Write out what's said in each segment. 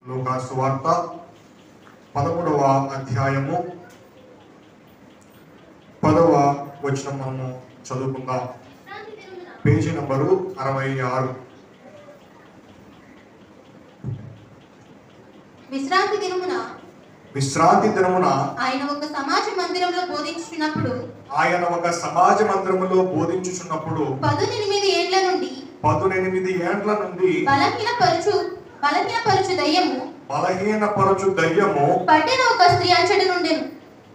లూకా సువార్త 13వ అధ్యాయము 10వ వచనం మనము చదువుకుందాం. Page number 66. విశ్రాంతి దినమున ఆయన ఒక సమాజ మందిరంలో బోధించుచున్నప్పుడు 18 ఏండ్ల నుండి బలహీనపరచు దయ్యము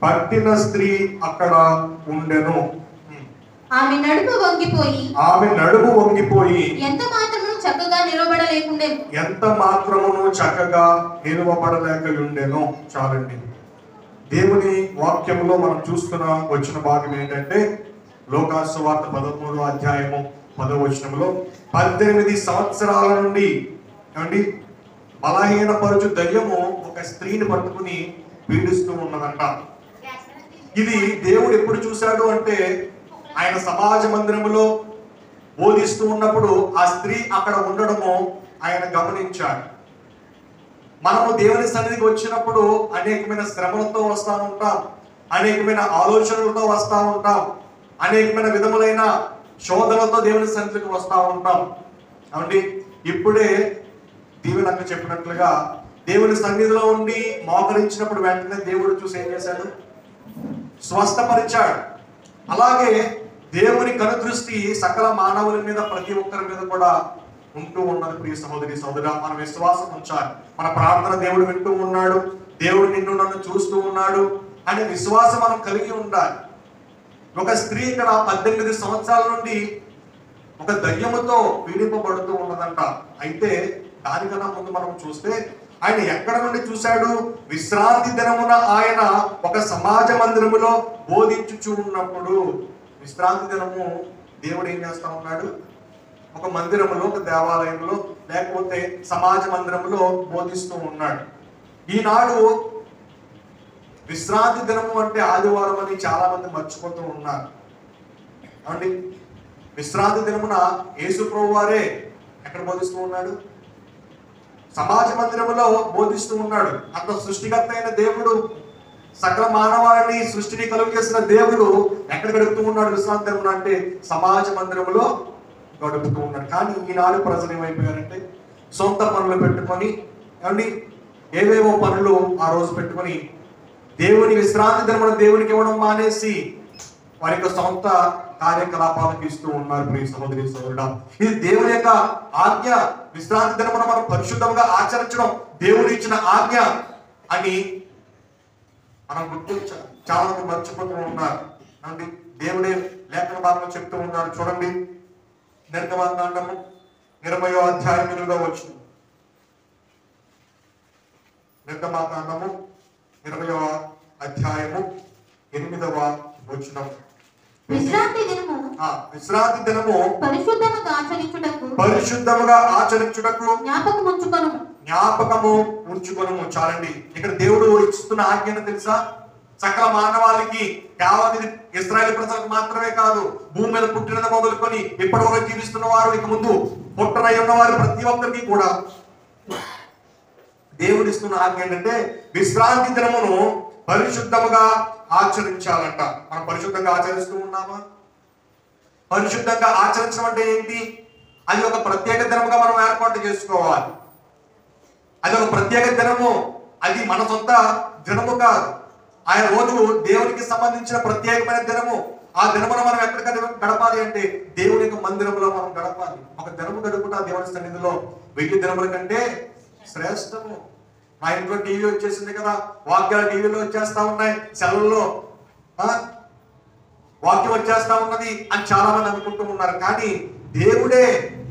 పట్టిన స్త్రీ అక్కడ ఉండెను. ఆమె నడుము వంగిపోయి ఎంత మాత్రమును చక్కగా నిలవబడలేకుండెను. చాలండి. దేవుని వాక్యంలో మనం చూస్తున్న వచ్చిన భాగం ఏంటంటే లూకా సువార్త 13వ అధ్యాయము 10వ వచనంలో 18 సంవత్సరాల నుండి బలహీనపరచు దయ్యము ఒక స్త్రీని పట్టుకుని పీడిస్తూ ఉన్నదంట. ఇది దేవుడు ఎప్పుడు చూశాడు అంటే ఆయన సమాజ మందిరములో బోధిస్తూ ఉన్నప్పుడు ఆ స్త్రీ అక్కడ ఉండడము ఆయన గమనించాడు. మనము దేవుని సన్నిధికి వచ్చినప్పుడు అనేకమైన శ్రమలతో వస్తూ ఉంటాం, అనేకమైన ఆలోచనలతో వస్తూ ఉంటాం, అనేకమైన విధములైన శోధనలతో దేవుని సన్నిధికి వస్తూ ఉంటాం. అవునండి. ఇప్పుడే దీవెనక్క చెప్పినట్లుగా దేవుని సన్నిధిలో ఉండి మోకరించినప్పుడు వెంటనే దేవుడు చూసి ఏం చేశాడు? స్వస్థపరిచాడు. అలాగే దేవుని కనుదృష్టి సకల మానవుల మీద, ప్రతి ఒక్కరి మీద కూడా ఉంటూ ఉన్నది. ప్రియ సహోదరి సహోదరా, మన విశ్వాసం ఉంచాలి. మన ప్రార్థన దేవుడు వింటూ ఉన్నాడు, దేవుడు నిన్ను నన్ను చూస్తూ ఉన్నాడు అనే విశ్వాసం మనం కలిగి ఉండాలి. ఒక స్త్రీ ఇక్కడ 18 సంవత్సరాల నుండి ఒక దయ్యముతో పీడింపబడుతూ ఉన్నదంట. అయితే దానికన్నా ముందు మనం చూస్తే ఆయన ఎక్కడ నుండి చూశాడు? విశ్రాంతి దినమున ఆయన ఒక సమాజ మందిరములో బోధించుచు ఉన్నప్పుడు. విశ్రాంతి దినము దేవుడు ఏం చేస్తా ఉన్నాడు? ఒక మందిరములో, ఒక దేవాలయంలో, లేకపోతే సమాజ మందిరంలో బోధిస్తూ ఉన్నాడు. ఈనాడు విశ్రాంతి దినము అంటే ఆదివారం అని చాలా మంది మర్చిపోతూ ఉన్నారు. అండి, విశ్రాంతి దినమున యేసు ప్రభువు వారే ఎక్కడ బోధిస్తూ ఉన్నాడు? సమాజ మందిరములో బోధిస్తూ ఉన్నాడు. అంత సృష్టికర్త అయిన దేవుడు, సకల మానవాళిని సృష్టిని కలుగు చేసిన దేవుడు ఎక్కడ గడుపుతూ ఉన్నాడు? విశ్రాంతి దినమున అంటే సమాజ మందిరములో గడుపుతూ ఉన్నాడు. కానీ ఈనాడు ప్రజలు ఏమైపోయారంటే సొంత పనులు పెట్టుకొని, ఏమండి, ఏవేవో పనులు ఆ రోజు పెట్టుకొని దేవుని విశ్రాంతి దినమున దేవునికి ఇవ్వడం మానేసి వారి యొక్క సొంత కార్యకలాపాలకు ఇస్తూ ఉన్నారు. ప్రియ సహోదరి సహోదరుడా, ఇది దేవుని యొక్క ఆజ్ఞ. విశ్రాంతి దినమున మనం పరిశుద్ధంగా ఆచరించడం దేవుడు ఇచ్చిన ఆజ్ఞ అని మనం గుర్తించాలి. చాలా మంది మర్చిపోతూ ఉన్నారు. అండి, దేవుడే లేఖన భాగంలో చెప్తూ ఉన్నారు. చూడండి, నిర్గమకాండము 20వ అధ్యాయం 8వ వచనం. నిర్గమకాండము 20వ అధ్యాయము 8వ వచనం. విశ్రాంతి దినము పరిశుద్ధముగా ఆచరించుటకు జ్ఞాపకము ఉంచుకొనుము. చాలండి. ఇక్కడ దేవుడు ఇస్తున్న ఆజ్ఞను తెలుసా? సకల మానవాళికి, కేవలం ఇశ్రాయేలు ప్రజలకు మాత్రమే కాదు, భూమి మీద పుట్టినది మొదలుకొని ఇప్పటి వరకు జీవిస్తున్న వారు, ఇక ముందు పుట్టనై ఉన్న వారు ప్రతి ఒక్కరికి కూడా దేవుడు ఇస్తున్న ఆజ్ఞ ఏంటంటే విశ్రాంతి దినమును పరిశుద్ధముగా ఆచరించాలంట. మనం పరిశుద్ధంగా ఆచరిస్తూ ఉన్నామా? పరిశుద్ధంగా ఆచరించడం అంటే ఏంటి? అది ఒక ప్రత్యేక దినముగా మనం ఏర్పాటు చేసుకోవాలి. అది ఒక ప్రత్యేక దినము. అది మన సొంత దినము కాదు. ఆయన రోజు దేవునికి సంబంధించిన ప్రత్యేకమైన దినము. ఆ దినమును మనం ఎక్కడికైనా గడపాలి అంటే దేవుని యొక్క మందిరంలో మనం గడపాలి. ఒక దినము గడుపుట దేవుని సన్నిధిలో 1000 దినముల కంటే శ్రేష్టము. మా ఇంట్లో టీవీ వచ్చేసింది కదా, వాక్యాలు టీవీలో వచ్చేస్తా ఉన్నాయి, సెలవుల్లో వాక్యం వచ్చేస్తా ఉన్నది అని చాలా మంది అనుకుంటూ ఉన్నారు. కానీ దేవుడే,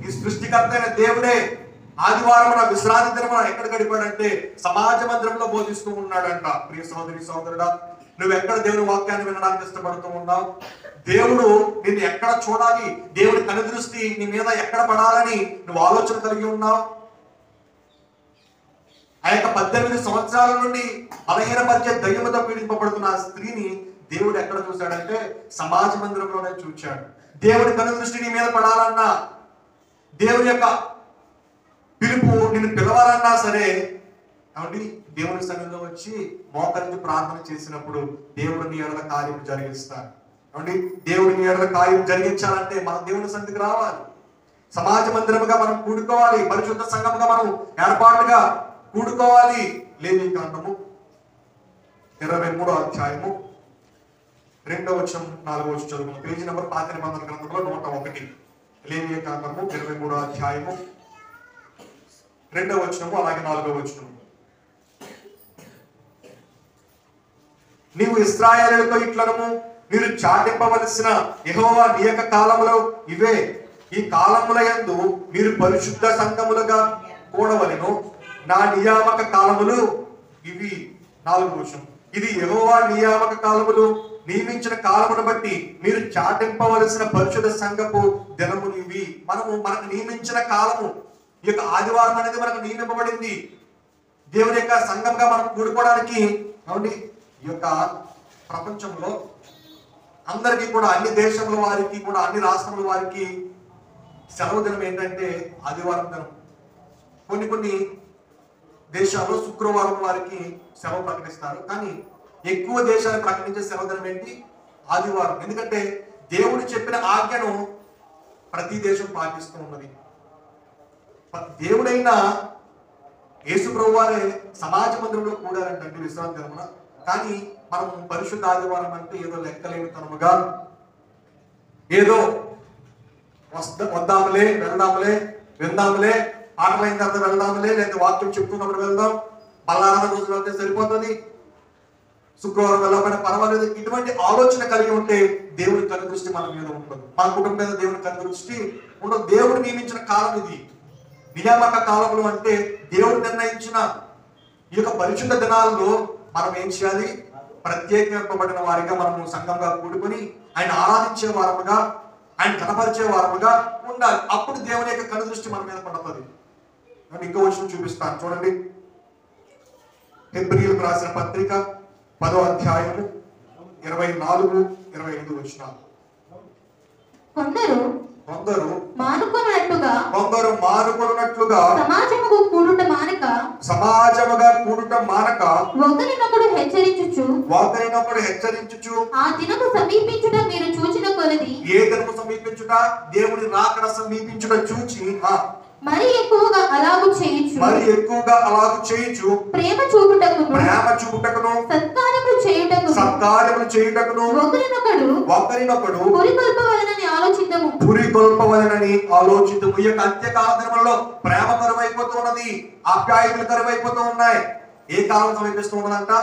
ఈ సృష్టికర్త అయిన దేవుడే ఆదివారం విశ్రాంతి దినమున ఎక్కడ గడిపాడంటే సమాజ మందిరంలో బోధిస్తూ ఉన్నాడంట. ప్రియ సహోదరి సహోదరుడా, నువ్వు ఎక్కడ దేవుని వాక్యాన్ని వినడానికి ఇష్టపడుతూ ఉన్నావు? దేవుడు నిన్ను ఎక్కడ చూడాలి, దేవుని కనుదృష్టి నీ మీద ఎక్కడ పడాలని నువ్వు ఆలోచన కలిగి ఉన్నావు? ఆ యొక్క 18 సంవత్సరాల నుండి బలహీనపరిచే దయ్యముతో పీడింపబడుతున్న ఆ స్త్రీని దేవుడు ఎక్కడ చూశాడంటే సమాజ మందిరంలోనే చూచాడు. దేవుడి కనుదృష్టి నీ మీద పడాలన్నా, దేవుని యొక్క పిలుపు నిన్ను పిలవాలన్నా సరే కాబట్టి దేవుని సన్నిధిలో వచ్చి మోకరించి ప్రార్థన చేసినప్పుడు దేవుడు నీ ఎడల కార్యం జరిగిస్తాడు. కాబట్టి దేవుడు నీ ఎడల కార్యం జరిగించాలంటే మనం దేవుని సన్నిధికి రావాలి. సమాజ మందిరముగా మనం కూడుకోవాలి. పరిశుద్ధ సంఘముగా మనం ఏర్పాటుగా కూడుకోవాలి. లేవీకాండము 23వ అధ్యాయము 2వ వచనం 4వ వచనం చదువుకున్నాం. పేజీ నెంబర్ 5 నిబంధన గ్రంథంలో 101. లేవీకాండము 23వ అధ్యాయము 2వ వచనము అలాగే 4వ వచనము. నీవు ఇశ్రాయేలుతో ఇట్లనము, మీరు చాటింపవలసిన యెహోవా నియమ కాలములు ఇవే. ఈ కాలముల యందు మీరు పరిశుద్ధ సంఘములుగా కూడవలెను. నా నియామక కాలములు ఇవి. 4వ వచనం. ఇది యెహోవా నియామక కాలములు, నియమించిన కాలమును బట్టి మీరు చాటింపవలసిన పరిశుద్ధ సంఘపు దినములు ఇవి. మనకు నియమించిన కాలము, ఈ యొక్క ఆదివారం అనేది మనకు నియమింపబడింది. దేవుని యొక్క సంఘంగా మనం కూడుకోవడానికి. కాబట్టి ఈ యొక్క ప్రపంచంలో అందరికీ కూడా, అన్ని దేశముల వారికి కూడా, అన్ని రాష్ట్రముల వారికి సెలవు దినం ఏంటంటే ఆదివారం దినం. కొన్ని దేశాల్లో శుక్రవారం వారికి సెలవు ప్రకటిస్తారు. కానీ ఎక్కువ దేశాలు ప్రకటించే సెలవు దినం ఏంటి? ఆదివారం. ఎందుకంటే దేవుడు చెప్పిన ఆజ్ఞను ప్రతి దేశం పాటిస్తూ ఉన్నది. దేవుడైన యేసు ప్రభువు వారే సమాజ మందిరంలో కూడారంటే విశ్రాంతి దినమున. కానీ మనం పరిశుద్ధ ఆదివారం అంటే ఏదో లెక్కలేని తనముగా, ఏదో వద్దాములే, వెళ్దాములే, విందాములే, పాటలైన తర్వాత వెళ్దాములే, లేదా వాక్యం చెప్తున్నప్పుడు వెళ్దాం, బల్లారాధన రోజులు వెళ్తే సరిపోతుంది, శుక్రవారం వెళ్ళకపోయినా పర్వాలేదు. ఇటువంటి ఆలోచన కలిగి ఉంటే దేవుని కనుదృష్టి మన మీద ఉండదు. మన కుటుంబం మీద దేవుని కనుదృష్టి ఉండదు. దేవుడు నియమించిన కాలం ఇది. నియామక కాలములు అంటే దేవుడు నిర్ణయించిన ఈ యొక్క పరిశుద్ధ దినాల్లో మనం ఏం చేయాలి? ప్రత్యేకింపబడిన వారిగా మనము సంఘంగా కూడుకొని ఆయన ఆరాధించే వారముగా, ఆయన కనపరిచే వారముగా ఉండాలి. అప్పుడు దేవుని యొక్క కనుదృష్టి మన మీద పడుతుంది. ఇంకో వచనం చూపిస్తాను చూడండి. హెబ్రీయులకు రాసిన పత్రిక 10వ అధ్యాయము 24-25 వచనాలు. కొందరు మానుకొనున్నట్లుగా సమాజముగా కూడుట మానక ఒకరినొకడు హెచ్చరించుచు ఆ దినము సమీపించుట మీరు చూచిన కొలది. ఏ దినము సమీపించుట? దేవుని రాకడ సమీపించుట చూచి మరి ఎక్కువగా అలాగు చేయుచు ప్రేమ చూపుటకును సత్కార్యములు చేయుటకును ఒకరినొకడు పురికొల్పవలెనని ఆలోచించము. ఈ యొక్క అంత్యకాల దినములలో ప్రేమ కరువైపోతూ ఉన్నది, ఆప్యాయతలు కరువైపోతూ ఉన్నాయి. ఏ కాలం సమీపిస్తూ ఉన్నదంట?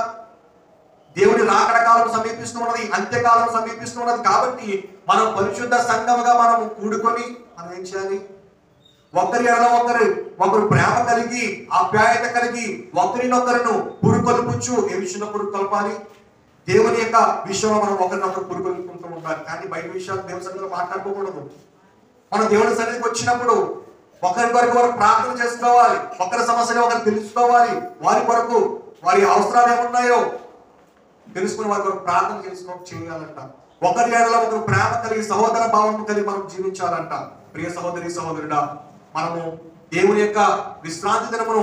దేవుని రాకడ కాలం సమీపిస్తూ ఉన్నది, అంత్యకాలం సమీపిస్తూ ఉన్నది. కాబట్టి మనం పరిశుద్ధ సంఘముగా మనం కూడుకొని మనం ఏం చేయాలి? ఒకరి ఎడల ఒకరు ప్రేమ కలిగి, ఆప్యాయత కలిగి, ఒకరినొకరును పురుకొల్పుచ్చు. ఏ విషయంలో పురుకొల్పాలి? దేవుని యొక్క విషయంలో మనం ఒకరినొకరు పురుకొల్పుకుంటూ ఉండాలి. కానీ బయట విషయాలు దేవుని సన్నిధిలో మాట్లాడుకోకూడదు. మనం దేవుని సన్నిధికి వచ్చినప్పుడు ఒకరి కొరకు వారు ప్రార్థన చేసుకోవాలి. ఒకరి సమస్యలు ఒకరు తెలుసుకోవాలి. వారి కొరకు వారి అవసరాలు ఏమున్నాయో తెలుసుకుని వారి కొరకు ప్రార్థన చేయాలంట. ఒకరి ఎడల ఒకరు ప్రేమ కలిగి, సహోదర భావం కలిగి మనం జీవించాలంట. ప్రియ సహోదరి సహోదరుడా, మనము దేవుని యొక్క విశ్రాంతి దినమును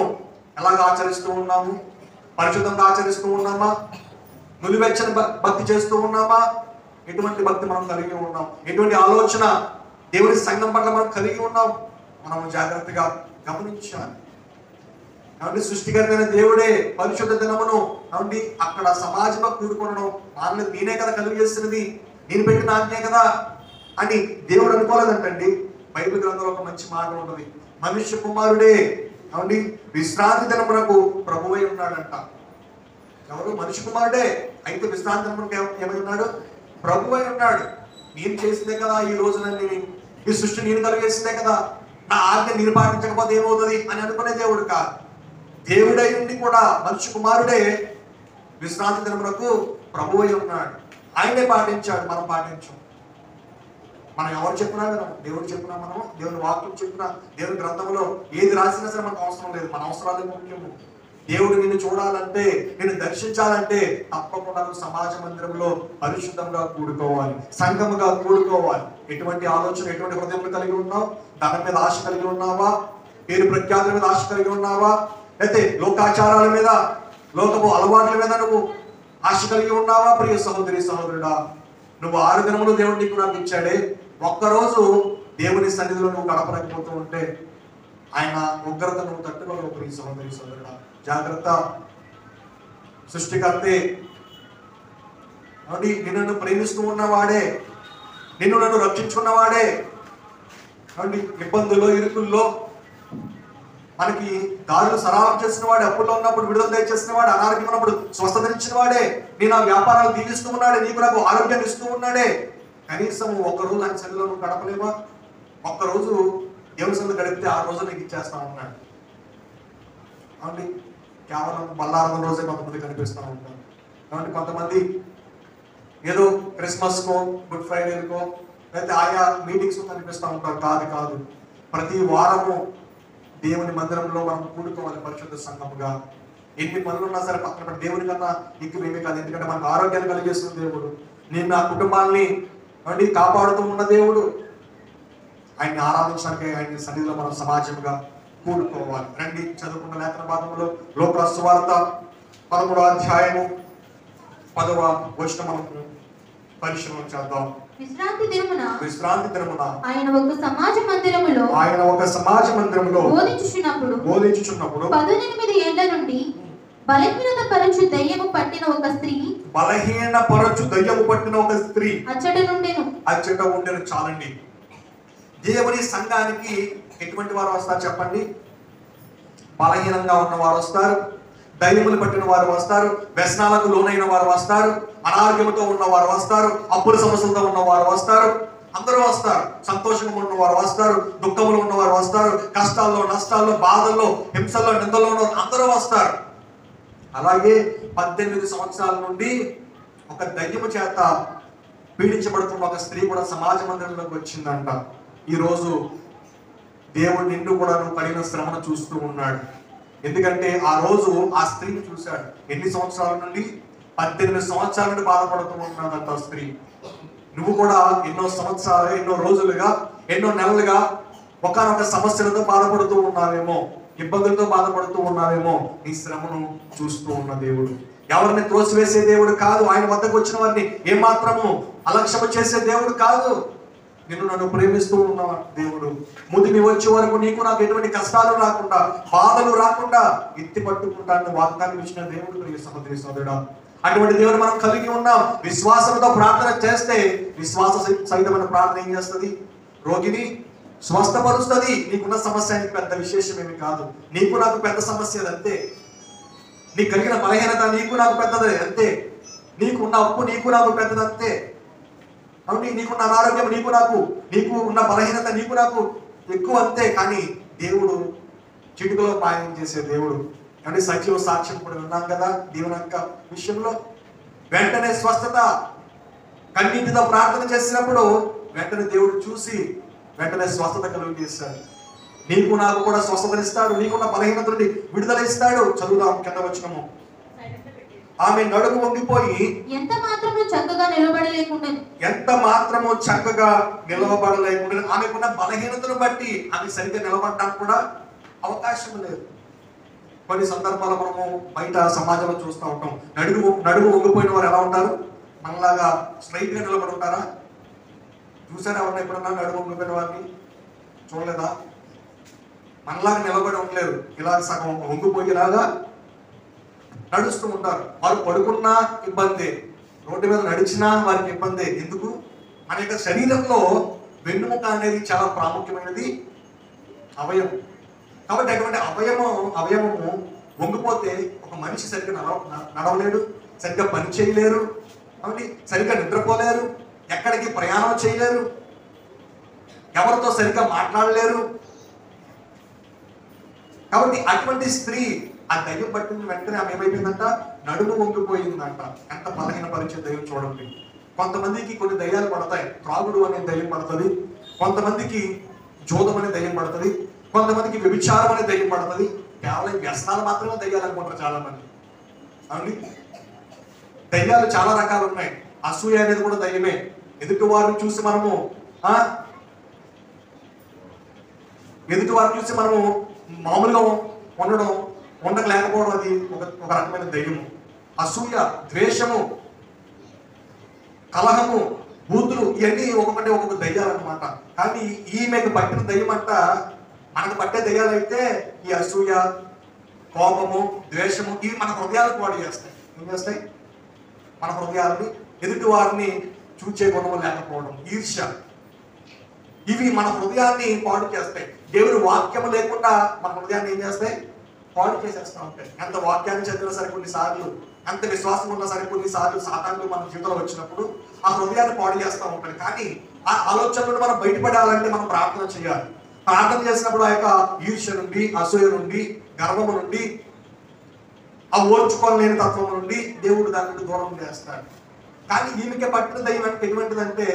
ఎలాగ ఆచరిస్తూ ఉన్నాము? పరిశుద్ధంగా ఆచరిస్తూ ఉన్నామా? నులివెచ్చని భక్తి చేస్తూ ఉన్నామా? ఎటువంటి భక్తి మనం కలిగి ఉన్నాం? ఎటువంటి ఆలోచన దేవుని సంఘం పట్ల మనం కలిగి ఉన్నాం? మనము జాగ్రత్తగా గమనించాలి. కాబట్టి సృష్టికరమైన దేవుడే పరిశుద్ధ దినమును కాబట్టి అక్కడ సమాజంగా కూడుకోవడం వాళ్ళని నేనే కదా కలుగు చేస్తున్నది, నేను పెట్టిన ఆజ్ఞే కదా అని దేవుడు అనుకోలేదంటండి. బైబిల్ గ్రంథంలో ఒక మంచి మాట ఉంటుంది. మనుష్య కుమారుడే కాబట్టి విశ్రాంతి దినమునకు ప్రభువై ఉన్నాడంట. ఎవరు? మనుష్య కుమారుడే. అయితే విశ్రాంతి దినమునకు ఏమై ఉన్నాడు? ప్రభువై ఉన్నాడు. నేను చేసిందే కదా ఈ రోజునని, ఈ సృష్టి నేను కలిగేసిందే కదా, నా ఆజ్ఞ నేను పాటించకపోతే ఏమవుతుంది అని అనుకునే దేవుడు కాదు. దేవుడై ఉండి కూడా మనుష్య కుమారుడే విశ్రాంతి దినమునకు ప్రభువై ఉన్నాడు. ఆయనే పాటించాడు, మనం పాటించాం. మనం ఎవరు చెప్పినా వినం. దేవుడు చెప్పినా మనం, దేవుని వాక్యం చెప్పినా, దేవుని గ్రంథంలో ఏది రాసినా సరే మనకు అవసరం లేదు. మన అవసరాలే ముఖ్యము. దేవుడు నిన్ను చూడాలంటే, నిన్ను దర్శించాలంటే తప్పకుండా సమాజ మందిరంలో పరిశుద్ధంగా కూడుకోవాలి, సంఘముగా కూడుకోవాలి. ఎటువంటి ఆలోచన, ఎటువంటి హృదయం కలిగి ఉన్నావు? ధనం మీద ఆశ కలిగి ఉన్నావా? పేరు ప్రఖ్యాతుల మీద ఆశ కలిగి ఉన్నావా? అయితే లోకాచారాల మీద, లోకపు అలవాట్ల మీద నువ్వు ఆశ కలిగి ఉన్నావా? ప్రియ సహోదరి సహోదరుడా, నువ్వు 6 దినములు దేవుడు నీకు నాకు ఇచ్చాడే, ఒక్కరోజు దేవుని సన్నిధిలో నువ్వు గడపలేకపోతూ ఉంటే ఆయన ఉగ్రత నువ్వు తట్టుకోలేవు. ప్రియ సహోదరి సహోదరుడా, జాగ్రత్త. సృష్టికర్తే నిన్ను ప్రేమిస్తూ ఉన్నవాడే, నన్ను రక్షించుకున్నవాడే, ఇబ్బందుల్లో ఇరుకుల్లో మనకి దారులు సరాలం చేసిన వాడే, అప్పుల్లో ఉన్నప్పుడు విడుదల దయచేసిన వాడే, అనారోగ్యం ఉన్నప్పుడు స్వస్థత ఇచ్చిన వాడే, నీ నా వ్యాపారాలు దీవిస్తూ ఉన్నాడే, నీకు నాకు ఆరోగ్యాన్ని ఇస్తూ ఉన్నాడే. కనీసం ఒక్కరోజు ఆయన సన్నిధిలో నువ్వు గడపలేవా? ఒక్కరోజు దేవుని సన్నిధిలో గడిపితే ఆ రోజు నీకు ఇచ్చేస్తా ఉన్నాడు. కాబట్టి కేవలం బల్లారం రోజే కొంతమంది కనిపిస్తూ ఉంటారు. కాబట్టి కొంతమంది ఏదో క్రిస్మస్కో, గుడ్ ఫ్రైడేకో, లేకపోతే ఆయా మీటింగ్స్ కనిపిస్తూ ఉంటారు. కాదు, ప్రతి వారము దేవుని మందిరంలో మనం కూడుకోవాలి పరిశుద్ధ సంఘముగా. ఎన్ని పనులు ఉన్నా సరే పక్కన దేవుని కన్నా ఎక్కువేమీ కాదు. ఎందుకంటే మనకు ఆరోగ్యాన్ని కలిగిస్తున్న దేవుడు, నేను నా కుటుంబాన్ని కాపాడుతూ ఉన్న దేవుడు. ఆయన్ని ఆరాధించడానికి ఆయన సన్నిధిలో మనం సమాజంగా కూడుకోవాలి. రండి చదువుకున్న లేఖన భాగంలో లోక సువార్త 13వ అధ్యాయము 10వ వచనం మనకు పరిశీలన చేద్దాం. విశ్రాంతి దినమున ఆయన ఒక సమాజ మందిరములో బోధించుచున్నప్పుడు 18 ఏళ్ల నుండి బలహీనత పరచు దయ్యము పట్టిన ఒక స్త్రీ అచ్చట ఉండెను. చాలండి. దేవుని సంఘానికి ఎటువంటి వారు వస్తారు చెప్పండి? బలహీనంగా ఉన్న వారు వస్తారు, దయ్యములు పట్టిన వారు వస్తారు, వ్యసనాలకు లోనైన వారు వస్తారు, అనారోగ్యంతో ఉన్న వారు వస్తారు, అప్పుల సమస్యలతో ఉన్న వారు వస్తారు. అందరూ వస్తారు. సంతోషంగా ఉన్న వారు వస్తారు, దుఃఖంలో ఉన్న వారు వస్తారు, కష్టాల్లో, నష్టాల్లో, బాధల్లో, హింసల్లో, నిందల్లో ఉన్న అందరూ వస్తారు. అలాగే 18 సంవత్సరాల నుండి ఒక దయ్యము చేత పీడించబడుతున్న ఒక స్త్రీ కూడా సమాజ మందిరంలోకి వచ్చిందంట. ఈరోజు దేవుడు నిన్ను కూడా నువ్వు కలిగిన శ్రమను చూస్తూ ఉన్నాడు. ఎందుకంటే ఆ రోజు ఆ స్త్రీని చూశాడు. ఎన్ని సంవత్సరాల నుండి? 18 సంవత్సరాల నుండి బాధపడుతూ ఉన్నదంట ఆ స్త్రీ. నువ్వు కూడా ఎన్నో సంవత్సరాలు, ఎన్నో రోజులుగా, ఎన్నో నెలలుగా ఒకనొక సమస్యలతో బాధపడుతూ ఉన్నావేమో, ఇబ్బందులతో బాధపడుతూ ఉన్నావేమో. నీ శ్రమను చూస్తూ ఉన్న దేవుడు ఎవరిని త్రోసివేసే దేవుడు కాదు. ఆయన వద్దకు వచ్చిన వారిని ఏమాత్రము అలక్ష్యము చేసే దేవుడు కాదు. నిన్ను నన్ను ప్రేమిస్తూ ఉన్న దేవుడు. ముదిమి వచ్చే వరకు నీకు నాకు ఎటువంటి కష్టాలు రాకుండా, బాధలు రాకుండా ఎత్తి పట్టుకుంటాను వాగ్దానం ఇచ్చిన దేవుడు. ప్రియ సహోదరి సహోదరుడా, అటువంటి దేవుడు మనం కలిగి ఉన్నాం. విశ్వాసంతో ప్రార్థన చేస్తే విశ్వాస సహితమైన ప్రార్థన ఏం చేస్తుంది? రోగిని స్వస్థపరుస్తుంది. నీకున్న సమస్య పెద్ద విశేషం ఏమి కాదు. నీకు నాకు పెద్ద సమస్య అంతే. నీకు కలిగిన బలహీనత నీకు నాకు పెద్దది అంతే. నీకున్న అప్పు నీకు నాకు పెద్దది అంతే. అవును, నీకున్న అనారోగ్యం నీకు ఉన్న బలహీనత నీకు నాకు ఎక్కువ అంతే. కానీ దేవుడు చిటికలో పాయం చేసే దేవుడు. అంటే సజీవ సాక్ష్యం కూడా విన్నాం కదా దేవుని యొక్క విషయంలో. వెంటనే స్వస్థత. కన్నీటితో ప్రార్థన చేసినప్పుడు వెంటనే దేవుడు చూసి వెంటనే స్వస్థత కలుగు చేశాడు. నీకు నాకు కూడా స్వస్థతనిస్తాడు. నీకున్న బలహీనత నుండి విడుదల ఇస్తాడు. చదువుదాం కింద వచనము. ఆమె నడుము వంగిపోయి ఎంత మాత్రము చక్కగా నిలవబడలేకుండా ఆమెకున్న బలహీనతను బట్టి ఆమె సరిగ్గా నిలబడడానికి కూడా అవకాశం లేదు. కొన్ని సందర్భాలు మనము బయట సమాజంలో చూస్తూ ఉంటాం. నడుము వంగిపోయిన వారు ఎలా ఉంటారు? మనలాగా స్ట్రైట్ గా నిలబడి ఉంటారా? చూసారా ఎవరన్నా ఎప్పుడన్నా నడుము వంగిపోయిన వారిని? చూడలేదా? మనలాగా నిలబడి ఉండలేరు. ఇలా సగం వంగిపోయి ఇలాగా నడుస్తూ ఉంటారు. వారు పడుకున్నా ఇబ్బంది, రోడ్డు మీద నడిచినా వారికి ఇబ్బంది. ఎందుకు? మన యొక్క శరీరంలో వెన్నుముక అనేది చాలా ప్రాముఖ్యమైనది అవయవం. కాబట్టి అటువంటి అవయవము వంగిపోతే ఒక మనిషి సరిగ్గా నడవలేడు, సరిగ్గా పని చేయలేరు, కాబట్టి సరిగ్గా నిద్రపోలేరు, ఎక్కడికి ప్రయాణం చేయలేరు, ఎవరితో సరిగ్గా మాట్లాడలేరు. కాబట్టి అటువంటి స్త్రీ ఆ దయ్యం పట్టిన వెంటనే ఆమె ఏమైపోయిందంట? నడుము వంగిపోయిందంట. ఎంత బలహీన పరిచయ దయ్యం చూడండి. కొంతమందికి కొన్ని దయ్యాలు పడతాయి. త్రాగుడు అనే దయ్యం పడుతుంది, కొంతమందికి జోదం అనే దయ్యం పడుతుంది, కొంతమందికి వ్యభిచారం అనే దయ్యం పడుతుంది. కేవలం వ్యసనాలు మాత్రమే దయ్యాలు అనుకుంటారు చాలా మంది. అవును, దయ్యాలు చాలా రకాలు ఉన్నాయి. అసూయ అనేది కూడా దయ్యమే. ఎదుటి వారిని చూసి మనము మామూలుగా ఉండడం, ఉండలేకపోవడం అది ఒక రకమైన దయ్యము. అసూయ, ద్వేషము, కలహము, బూతులు ఇవన్నీ ఒక్కొక్క దయ్యాలు అనమాట. కానీ ఈమెకు పట్టిన దయ్యం అంట మనకు పట్టే దయ్యాలు అయితే ఈ అసూయ, కోపము, ద్వేషము ఇవి మన హృదయాలకు పాడు చేస్తాయి. ఏం చేస్తాయి? మన హృదయాలని, ఎదుటి వారిని చూచే గుణము లేకపోవడం, ఈర్ష్య, ఇవి మన హృదయాన్ని పాడు చేస్తాయి. దేవుని వాక్యము లేకుండా మన హృదయాన్ని ఏం చేస్తాయి? పాడు చేసేస్తూ ఉంటాయి. ఎంత వాక్యాన్ని చదివినా సరే కొన్నిసార్లు, ఎంత విశ్వాసం ఉన్నా సరే కొన్నిసార్లు సాతానుడు మన జీవితంలో వచ్చినప్పుడు ఆ హృదయాన్ని పాడు చేస్తూ ఉంటాడు. కానీ ఆ ఆలోచనలను మనం బయటపడాలంటే మనం ప్రార్థన చేయాలి. ప్రార్థన చేసినప్పుడు ఆ యొక్క ఈర్ష్య నుండి, అసూయ నుండి, గర్వము నుండి, ఆ ఓర్చుకోలేని తత్వం నుండి దేవుడు దాని నుండి దూరం చేస్తాడు. కానీ ఈమెకే పట్టిన దయ్యం అంటే ఎటువంటిదంటే,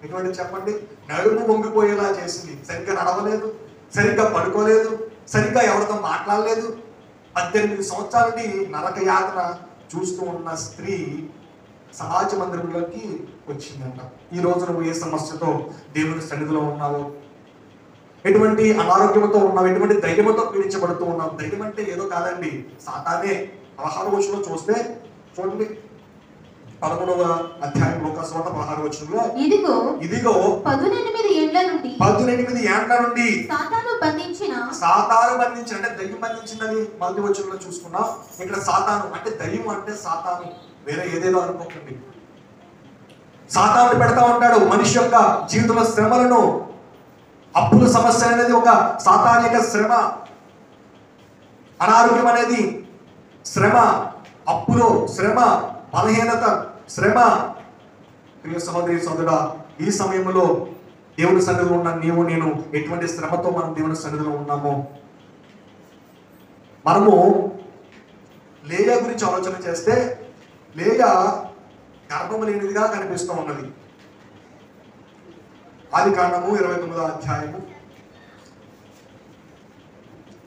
ఎటువంటిది చెప్పండి? నడుము వంగిపోయేలా చేసింది. సరిగ్గా నడవలేదు, సరిగ్గా పడుకోలేదు, సరిగ్గా ఎవరితో మాట్లాడలేదు. 18 సంవత్సరాల నుండి నరక యాతన చూస్తూ ఉన్న స్త్రీ సమాజ మందిరంలోకి వచ్చిందంట. ఈ రోజు నువ్వు ఏ సమస్యతో దేవుని సన్నిధిలో ఉన్నావు, ఎటువంటి అనారోగ్యంతో ఉన్నావు, ఎటువంటి ధైర్యంతో పీడించబడుతూ ఉన్నావు. ధైర్యం అంటే ఏదో కాదండి, సాతానే. 16వ వచనంలో చూస్తే చూడండి, 11వ అధ్యాయం లోకాసువార్త 16వ వచనంలో, ఇదిగో 18 ఏండ్ల నుండి సాతాను బంధించిన అంటే దయ్యం బంధించిందని మొదటి వచనంలో చూసుకున్నాం. ఇక్కడ సాతాను అంటే దయ్యం అంటే సాతాను, వేరే ఏదేదో అనుకోకండి. సాతాను పెడతా ఉంటాడు మనిషి యొక్క జీవితంలో శ్రమలను. అప్పుల సమస్య అనేది ఒక సాతానిక శ్రమ, అనారోగ్యం అనేది శ్రమ, అప్పులో శ్రమ, బలహీనత శ్రమ. ప్రియ సహోదరి సోదరుడా, ఈ సమయంలో దేవుని సన్నిధిలో ఉన్న నీవు నేను ఎటువంటి శ్రమతో మనం దేవుని సన్నిధిలో ఉన్నామో. మనము లేయా గురించి ఆలోచన చేస్తే, లేయా గర్భము లేనిదిగా కనిపిస్తూ ఉన్నది. ఆదికాండము 29వ అధ్యాయము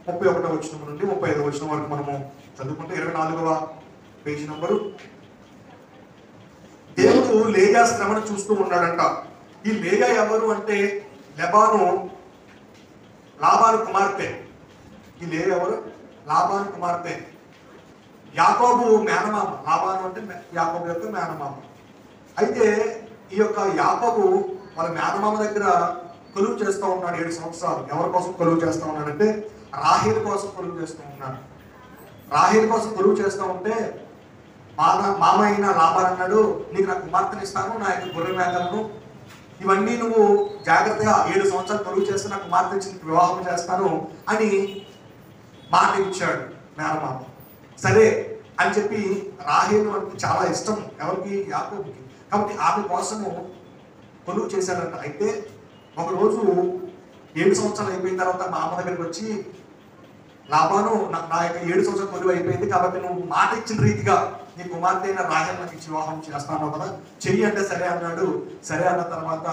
31వ వచనం నుండి 35వ వచనం వరకు మనము చదువుకుంటే 24వ పేజీ నంబరు. దేవుడు లేయా శ్రమను చూస్తూ ఉన్నాడంట. ఈ లేయా ఎవరు అంటే లాబాను కుమార్తె. ఈ లేయా ఎవరు? లాబాను కుమార్తె. యాకోబు మేనమామ. లాబాను అంటే యాకోబు యొక్క మేనమామ. అయితే ఈ యొక్క యాకోబు వాళ్ళ మేనమామ దగ్గర కొలువు చేస్తూ ఉన్నాడు 7 సంవత్సరాలు. ఎవరి కోసం కొలువు చేస్తూ ఉన్నాడంటే రాహేలు కోసం కొలువు చేస్తూ ఉన్నాడు. రాహేలు కోసం కొలువు చేస్తూ ఉంటే మామ అయిన లాబాను అన్నాడు, నీకు నా కుమార్తెను ఇస్తాను, నా యొక్క గొర్రె మేకలను ఇవన్నీ నువ్వు జాగ్రత్తగా 7 సంవత్సరాలు కొలువు చేస్తే నా కుమార్తె ఇచ్చి వివాహం చేస్తాను అని మాట ఇచ్చాడు మేనమామ. సరే అని చెప్పి రాహేలు అంటే చాలా ఇష్టం ఎవరికి? యాకోబుకి. కాబట్టి ఆమె కోసము కొలువు చేశాడంట. అయితే ఒకరోజు 7 సంవత్సరాలు అయిపోయిన తర్వాత మా అమ్మ దగ్గరికి వచ్చి, లాబాను నా యొక్క 7 సంవత్సరాల కొలువు అయిపోయింది కాబట్టి నువ్వు మాట ఇచ్చిన రీతిగా నీ కుమార్తె అయిన రాహేలు నాకు ఇచ్చి వివాహం చేస్తాను కదా, చెయ్యి అంటే సరే అన్నాడు. సరే అన్న తర్వాత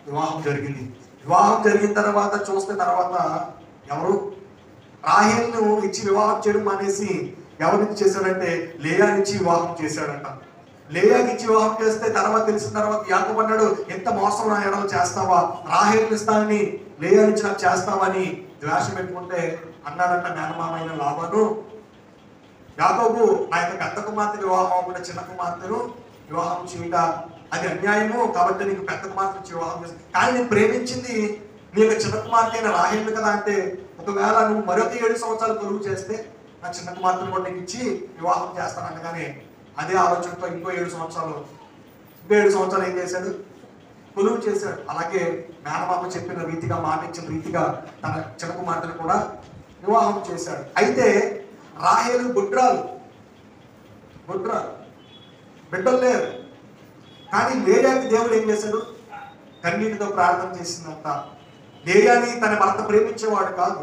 వివాహం జరిగింది. వివాహం జరిగిన తర్వాత చూస్తే తర్వాత ఎవరు? రాహేలును ఇచ్చి వివాహం చేయడం మానేసి ఎవరికి చేశాడంటే లేయానిచ్చి వివాహం చేశాడంట. లేయాకి ఇచ్చి వివాహం చేస్తే తర్వాత తెలిసిన తర్వాత యాకోబు అన్నాడు, ఎంత మోసం నా ఎడలో చేస్తావా, రాహేలుని ఇస్తానని లేయానిచ్చి నాకు చేస్తావని ద్వేషం పెట్టుకుంటే అన్నాడంట మేనమామ అయిన లాబాను, యాకోబు నా యొక్క పెద్ద కుమార్తె వివాహం అవ్వకుండా చిన్న కుమార్తెను వివాహం చేయట అది అన్యాయము, కాబట్టి నీకు పెద్ద కుమార్తె ఇచ్చి వివాహం చేస్తాను. కానీ నేను ప్రేమించింది నీ యొక్క చిన్న కుమార్తె అయిన రాహేలు కదా అంటే, ఒకవేళ నువ్వు మరొక 7 సంవత్సరాలు కొలువు చేస్తే నా చిన్న కుమార్తెను కూడా నీకు ఇచ్చి వివాహం చేస్తాను అనగానే అదే ఆలోచనతో ఇంకో 7 సంవత్సరాలు ఏం చేశాడు? కొలువు చేశాడు. అలాగే మేనమామ చెప్పిన రీతిగా, మాట ఇచ్చిన రీతిగా తన చిన్న కుమార్తెను కూడా వివాహం చేశాడు. అయితే రాహేలు గుడ్రాలు, బిడ్డలు లేరు. కానీ లేయాకి దేవుడు ఏం చేశాడు? కన్నీటితో ప్రార్థన చేసిందంట. లేయాని తన భర్త ప్రేమించేవాడు కాదు,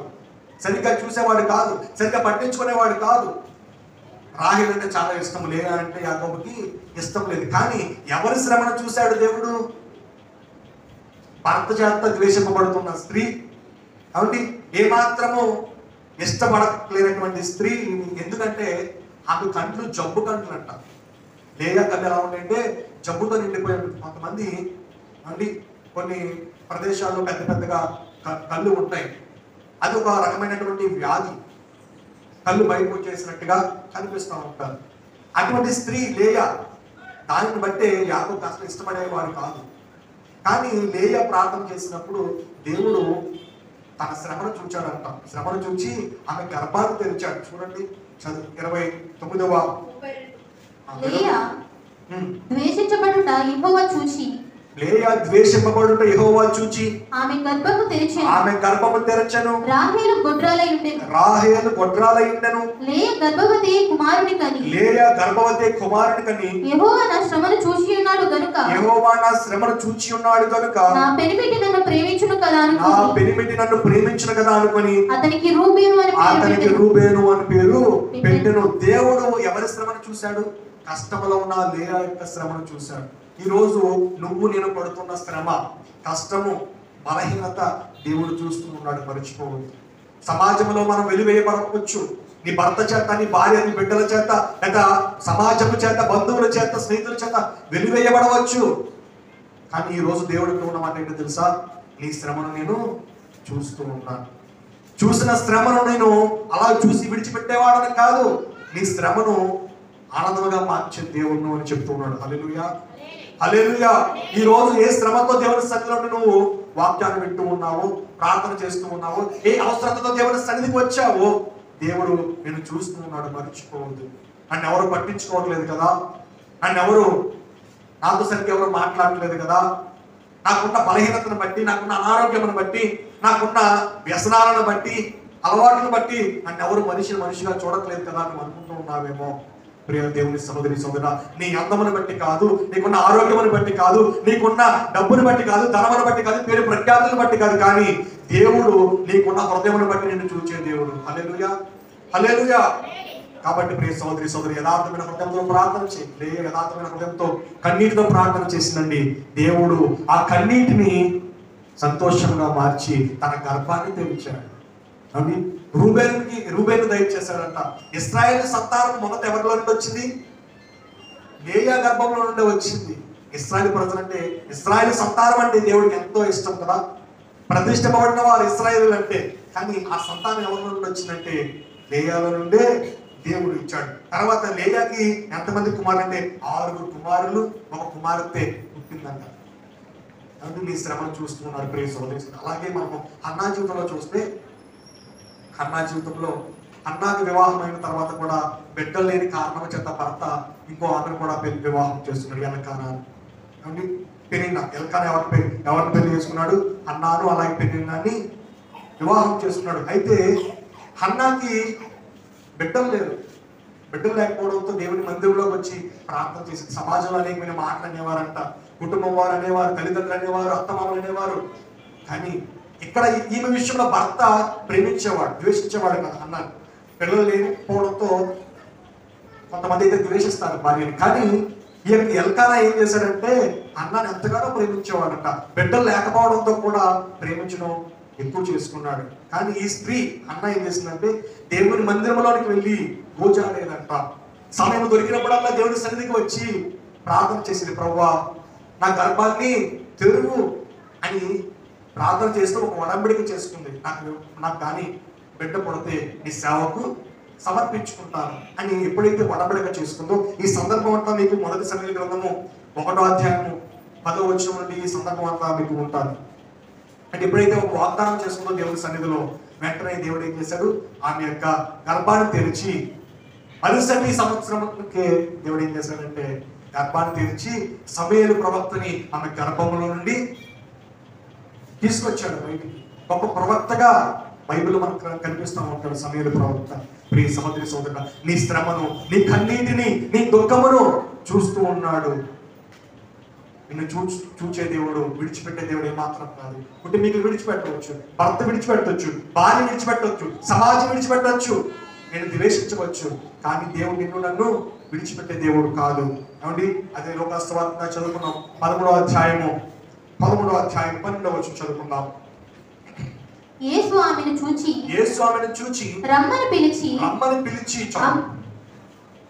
సరిగ్గా చూసేవాడు కాదు, సరిగ్గా పట్టించుకునేవాడు కాదు. రాహేలు అంటే చాలా ఇష్టం, లేయా అంటే యాకోబుకి ఇష్టం లేదు. కానీ ఎవరి శ్రమను చూశాడు దేవుడు? భర్త చేత ద్వేషింపబడుతున్న స్త్రీ, కాబట్టి ఏమాత్రము ఇష్టపడలేనటువంటి స్త్రీ. ఎందుకంటే ఆమె కంట్లు జబ్బు కంట్లు అంట. లేయా కళ్ళు ఎలా ఉంటాయంటే జబ్బుతో నిండిపోయాడు. కొంతమంది అండి కొన్ని ప్రదేశాల్లో పెద్దగా కళ్ళు ఉంటాయి. అది ఒక రకమైనటువంటి వ్యాధి. కళ్ళు బయటకు వచ్చేసినట్టుగా కనిపిస్తూ ఉంటారు. అటువంటి స్త్రీ లేయా. దానిని బట్టే యాకోబుకు అసలు ఇష్టపడేవాడు కాదు. కానీ లేయా ప్రార్థన చేసినప్పుడు దేవుడు తన శ్రమను చూచాడంట. శ్రమను చూచి ఆమె గర్భాన్ని తెరిచాడు. చూడండి చదువు 29వ లేయా ద్వేషించబడుట యెహోవా చూచి లేయా ద్వేషింపబడుట యెహోవా చూచి ఆమె గర్భము తెరిచెను. ఆమె గర్భము తెరచెను. రాహేలు గొడ్రాలై ఉండెను. రాహేలు గొడ్రాలై ఉండెను. లేయా గర్భవతి కుమారుని కని లేయా గర్భవతి కుమారుని కని యెహోవా నా శ్రమను చూచి ఉన్నాడు గనుక యెహోవా నా శ్రమను చూచి ఉన్నాడు గనుక నా పెనిమిటి నన్ను ప్రేమించును కదా నా అనుకుని పెనిమిటి నన్ను ప్రేమించును కదా అనుకొని అతనికి రూబేను అని పేరు అతనికి పెట్టెను. రూబేను అని పేరు పెట్టెను. దేవుడు ఎవరి శ్రమను చూశాడు? కష్టంలో ఉన్న లేయా యొక్క శ్రమను చూశాడు. ఈ రోజు నువ్వు నేను పడుతున్న శ్రమ, కష్టము, బలహీనత దేవుడు చూస్తూ ఉన్నాడు. మర్చిపోవద్దు. సమాజంలో మనం వెలివేయబడవచ్చు. నీ భర్త చేత, నీ భార్య, నీ బిడ్డల చేత, లేదా సమాజము చేత, బంధువుల చేత, స్నేహితుల చేత వెలివేయబడవచ్చు. కానీ ఈ రోజు దేవుడికి ఉన్న మాట ఏంటో తెలుసా? నీ శ్రమను నేను చూస్తూ ఉన్నాను. చూసిన శ్రమను నేను అలా చూసి విడిచిపెట్టేవాడని కాదు, నీ శ్రమను ఆనందముగా మార్చే దేవుడు అని చెప్తూ ఉన్నాడు. హల్లెలూయా, హల్లెలూయా. ఈ రోజు ఏ శ్రమతో దేవుని సన్నిధిలో నువ్వు వాక్యాన్ని వింటూ ఉన్నావు, ప్రార్థన చేస్తూ ఉన్నావు, ఏ అవసరతతో దేవుని సన్నిధికి వచ్చావో దేవుడు నేను చూస్తూ ఉన్నాడు. మర్చిపోవద్దు. నన్ను ఎవరు పట్టించుకోవట్లేదు కదా, నన్ను ఎవరు నాతో సరిగ్గా ఎవరు మాట్లాడట్లేదు కదా, నాకున్న బలహీనతను బట్టి, నాకున్న అనారోగ్యమును బట్టి, నాకున్న వ్యసనాలను బట్టి, అలవాట్లను బట్టి నన్ను ఎవరు మనిషిగా చూడట్లేదు కదా నువ్వు అనుకుంటూ ఉన్నావేమో. ప్రియ దేవుని సహోదరి సోదరా, నీ అందమును బట్టి కాదు, నీకున్న ఆరోగ్యమును బట్టి కాదు, నీకున్న డబ్బును బట్టి కాదు, ధనమును బట్టి కాదు, పేరు ప్రఖ్యాతులను బట్టి కాదు, కానీ దేవుడు నీకున్న హృదయమును బట్టి నిన్ను చూచే దేవుడు. హల్లెలూయా, హల్లెలూయా. కాబట్టి ప్రియ సహోదరి సోదరి, యథార్థమైన హృదయంతో ప్రార్థన చేయండి. యథార్థమైన హృదయంతో కన్నీటితో ప్రార్థన చేసినండి. దేవుడు ఆ కన్నీటిని సంతోషంగా మార్చి తన గర్భాన్ని తెరిచాడు. అవి రూబేను దయచేశాడంట. ఇశ్రాయేలు సంతానం మొదట ఎవరిలో నుండి వచ్చింది? లేయా గర్భంలో నుండి వచ్చింది. ఇశ్రాయేలు ప్రజలంటే, ఇశ్రాయేలు సంతానం అంటే దేవుడికి ఎంతో ఇష్టం కదా. ప్రతిష్టపడిన వారు ఇశ్రాయేలు అంటే. కానీ ఆ సంతానం ఎవరి నుండి వచ్చిందంటే లేయాలో నుండే దేవుడు ఇచ్చాడు. తర్వాత లేయాకి ఎంతమంది కుమారులు అంటే 6 కుమారులు, 1 కుమార్తె పుట్టిందంట. అందుకు నీ శ్రమను చూస్తున్నారు ప్రియ సోదరి. అలాగే మనము హన్నా జీవితంలో చూస్తే, హన్నా జీవితంలో హన్నాకి వివాహం అయిన తర్వాత కూడా బిడ్డలు లేని కారణం చేత భర్త ఇంకో ఆమెను కూడా వివాహం చేస్తున్నాడు, ఎల్కానా. పెనిన్నా, ఎల్కానా ఎవరిని పెళ్లి చేసుకున్నాడు? హన్నాను. అలాగే పెనిన్నాని వివాహం చేసుకున్నాడు. అయితే హన్నాకి బిడ్డలు లేరు. బిడ్డలు లేకపోవడంతో దేవుని మందిరంలోకి వచ్చి ప్రార్థన చేసి, సమాజంలో అనేకమైన మాటలు అనేవారంట. కుటుంబం వారు అనేవారు, తల్లిదండ్రులు అనేవారు, అత్తమామలు అనేవారు. కానీ ఇక్కడ ఈమె విషయంలో భర్త ప్రేమించేవాడు, ద్వేషించేవాడు కదా అన్నాను. పిల్లలు లేకపోవడంతో కొంతమంది అయితే ద్వేషిస్తారు భార్యని. కానీ ఈ ఎల్కానా ఏం చేశాడంటే అన్నాను ఎంతగానో ప్రేమించేవాడంట. బిడ్డలు లేకపోవడంతో కూడా ప్రేమించడం ఎక్కువ చేసుకున్నాడు. కానీ ఈ స్త్రీ అన్న ఏం చేసిందంటే దేవుని మందిరంలోనికి వెళ్ళి గోచాడేదంట. సమయం దొరికినప్పుడల్లా దేవుని సన్నిధికి వచ్చి ప్రార్థన చేసింది, ప్రభువా నా గర్భాన్ని తెరువు అని ప్రార్థన చేస్తూ ఒక ఒడంబడిక చేసుకుంది. నాకు కానీ బిడ్డ పుడితే నీ సేవకు సమర్పించుకుంటాను అని ఎప్పుడైతే ఒడంబడిక చేసుకుందో, ఈ సందర్భం అంతా మీకు మొదటి సమూయేలు గ్రంథము 1వ అధ్యాయము 10వ వచనం నుండి ఈ సందర్భం అంతా మీకు ఉంటుంది. అంటే ఎప్పుడైతే ఒక వాగ్దానం చేసుకుందో దేవుడి సన్నిధిలో, వెంటనే దేవుడు ఏం చేశాడు? ఆమె యొక్క గర్భాన్ని తెరిచి మరుసటి సంవత్సరంకే దేవుడు ఏం చేశాడంటే గర్భాన్ని తెరిచి సమూయేలు ప్రవక్తని ఆమె గర్భంలో నుండి తీసుకొచ్చాడు బయటికి. గొప్ప ప్రవక్తగా బైబిల్ మనకు కనిపిస్తూ ఉంటాడు సమూయేలు ప్రవక్త. ప్రియ సహోదరి సోదరుడా, నీ శ్రమను, నీ కన్నీటిని, నీ దుఃఖమును చూస్తూ ఉన్నాడు. నిన్ను చూచే దేవుడు, విడిచిపెట్టే దేవుడు ఏమాత్రం కాదు. కుటుంబీకులు విడిచిపెట్టవచ్చు, భర్త విడిచిపెట్టవచ్చు, భార్య విడిచిపెట్టవచ్చు, సమాజం విడిచిపెట్టవచ్చు, నేను ద్వేషించవచ్చు. కానీ దేవుడు నిన్ను నన్ను విడిచిపెట్టే దేవుడు కాదు. ఏమండి? అదే లోకాసువార్త చదువుకున్నాం 13వ అధ్యాయం 12వ వచనం చదువుకుందాం. యేసు ఆమెను చూచి రమ్మని పిలిచి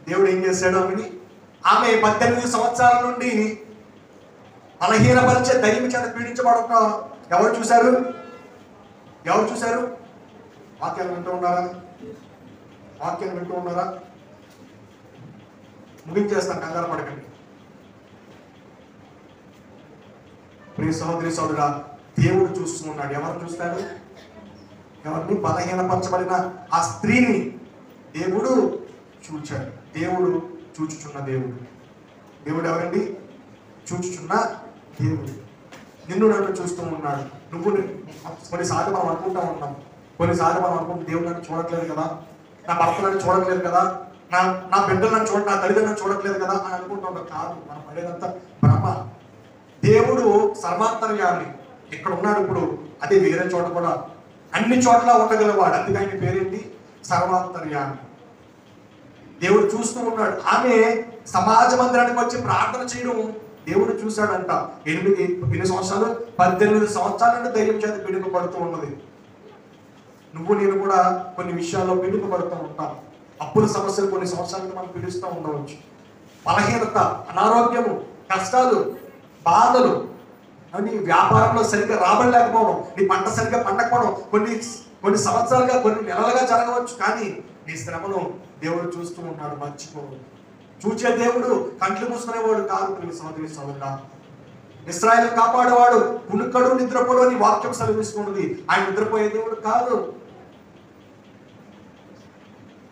దేవుడు ఏం చేశాడు? ఆమె 18 సంవత్సరాల నుండి బలహీనపరిచే దయ్యం చేత పీడించబడక ఎవరు చూశారు? వాక్యాలు వింటూ ఉన్నారా? వాక్యాన్ని వింటూ ఉన్నారా? ముగించేస్తాను, కంగారు పడకండి. ప్రియ సహోదరి సోదరుడా, దేవుడు చూస్తూ ఉన్నాడు. ఎవరు చూస్తాడు? ఎవరిని? బలహీనపరచబడిన ఆ స్త్రీని దేవుడు చూచాడు. దేవుడు చూచుచున్న దేవుడు. దేవుడు ఎవరండి? చూచుచున్న దేవుడు. నిన్ను నన్ను చూస్తూ ఉన్నాడు. నువ్వు కొన్నిసార్లు మనం అనుకుంటా ఉన్నాం, కొన్నిసార్లు మనం అనుకుంటాం దేవుడు నన్ను చూడట్లేదు కదా, నా భర్త నన్ను చూడట్లేదు కదా, నా బిడ్డలు నన్ను నా తల్లిదండ్రులను చూడట్లేదు కదా అని అనుకుంటా ఉంటాం. కాదు, మనం పడేదంతా భ్రమ. దేవుడు సర్వాంతర్యామి. ఇక్కడ ఉన్నాడు ఇప్పుడు, అదే వేరే చోట కూడా అన్ని చోట్ల ఉండగలవాడు. అందుకే ఆయన పేరేంటి? సర్వాంతర్యామి. దేవుడు చూస్తూ ఉన్నాడు. ఆమె సమాజ మందిరానికి వచ్చి ప్రార్థన చేయడం దేవుడు చూశాడంట. ఎన్ని సంవత్సరాలు? 18 సంవత్సరాల నుండి ధైర్యం చేత పీడింపబడుతూ ఉన్నది. నువ్వు నేను కూడా కొన్ని విషయాల్లో పీడింపబడుతూ ఉంటాం. అప్పుల సమస్యలు కొన్ని సంవత్సరాలకి మనం పీడిస్తూ ఉండవచ్చు. బలహీనత, అనారోగ్యము, కష్టాలు, బాధలు, నీ వ్యాపారంలో సరిగ్గా రాబడలేకపోవడం, నీ పంట సరిగ్గా పండకపోవడం కొన్ని సంవత్సరాలుగా, కొన్ని నెలలుగా జరగవచ్చు. కానీ నీ శ్రమను దేవుడు చూస్తూ ఉన్నాడు. మర్చిపోడు. చూచే దేవుడు కంట్లు మూసుకునేవాడు కాదు. ప్రియ సహోదరి సహోదరుడా, ఇశ్రాయేలును కాపాడేవాడు కునుకడు నిద్రపోడు అని వాక్యం సెలవిస్తున్నది. ఆయన నిద్రపోయే దేవుడు కాదు.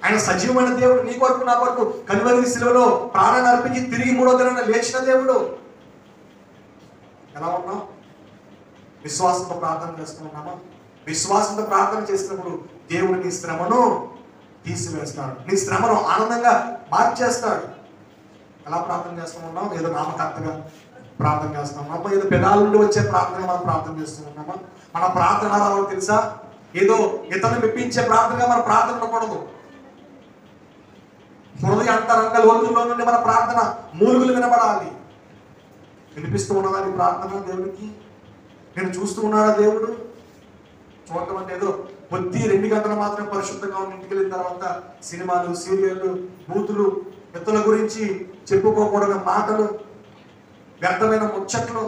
ఆయన సజీవమైన దేవుడు. నీ కొరకు నా కొరకు కల్వరి శిలువలో ప్రాణాన్ని అర్పించి తిరిగి 3వ దినాన లేచిన దేవుడు. ఎలా ఉన్నాం? విశ్వాసంతో ప్రార్థన చేస్తూ ఉన్నామా? విశ్వాసంతో ప్రార్థన చేసినప్పుడు దేవుడు నీ శ్రమను తీసివేస్తాడు. నీ శ్రమను ఆనందంగా మార్చేస్తాడు. ఎలా ప్రార్థన చేస్తూ ఉన్నాం? ఏదో నామకర్తగా ప్రార్థన చేస్తూ ఉన్నామా? ఏదో పెదాల నుండి వచ్చే ప్రార్థనగా మనం ప్రార్థన చేస్తూ ఉన్నామా? మన ప్రార్థన రావాలో తెలుసా? ఏదో ఇతరులు మెప్పించే ప్రార్థనగా మన ప్రార్థన ఉండకూడదు. హృదయ అంతరంగ లోతుల్లో నుండి మన ప్రార్థన మూలుగులు వినబడాలి. వినిపిస్తూ ఉన్నదా నీ ప్రార్థన దేవుడికి? నేను చూస్తూ ఉన్నాడా దేవుడు? చూడటం అంటే ఏదో కొద్ది 2 గంటలు మాత్రమే పరిశుద్ధంగా ఉన్న ఇంటికి వెళ్ళిన తర్వాత సినిమాలు, సీరియళ్ళు, బూతులు, ఇతరుల గురించి చెప్పుకోకూడని మాటలు, వ్యర్థమైన ముచ్చట్లు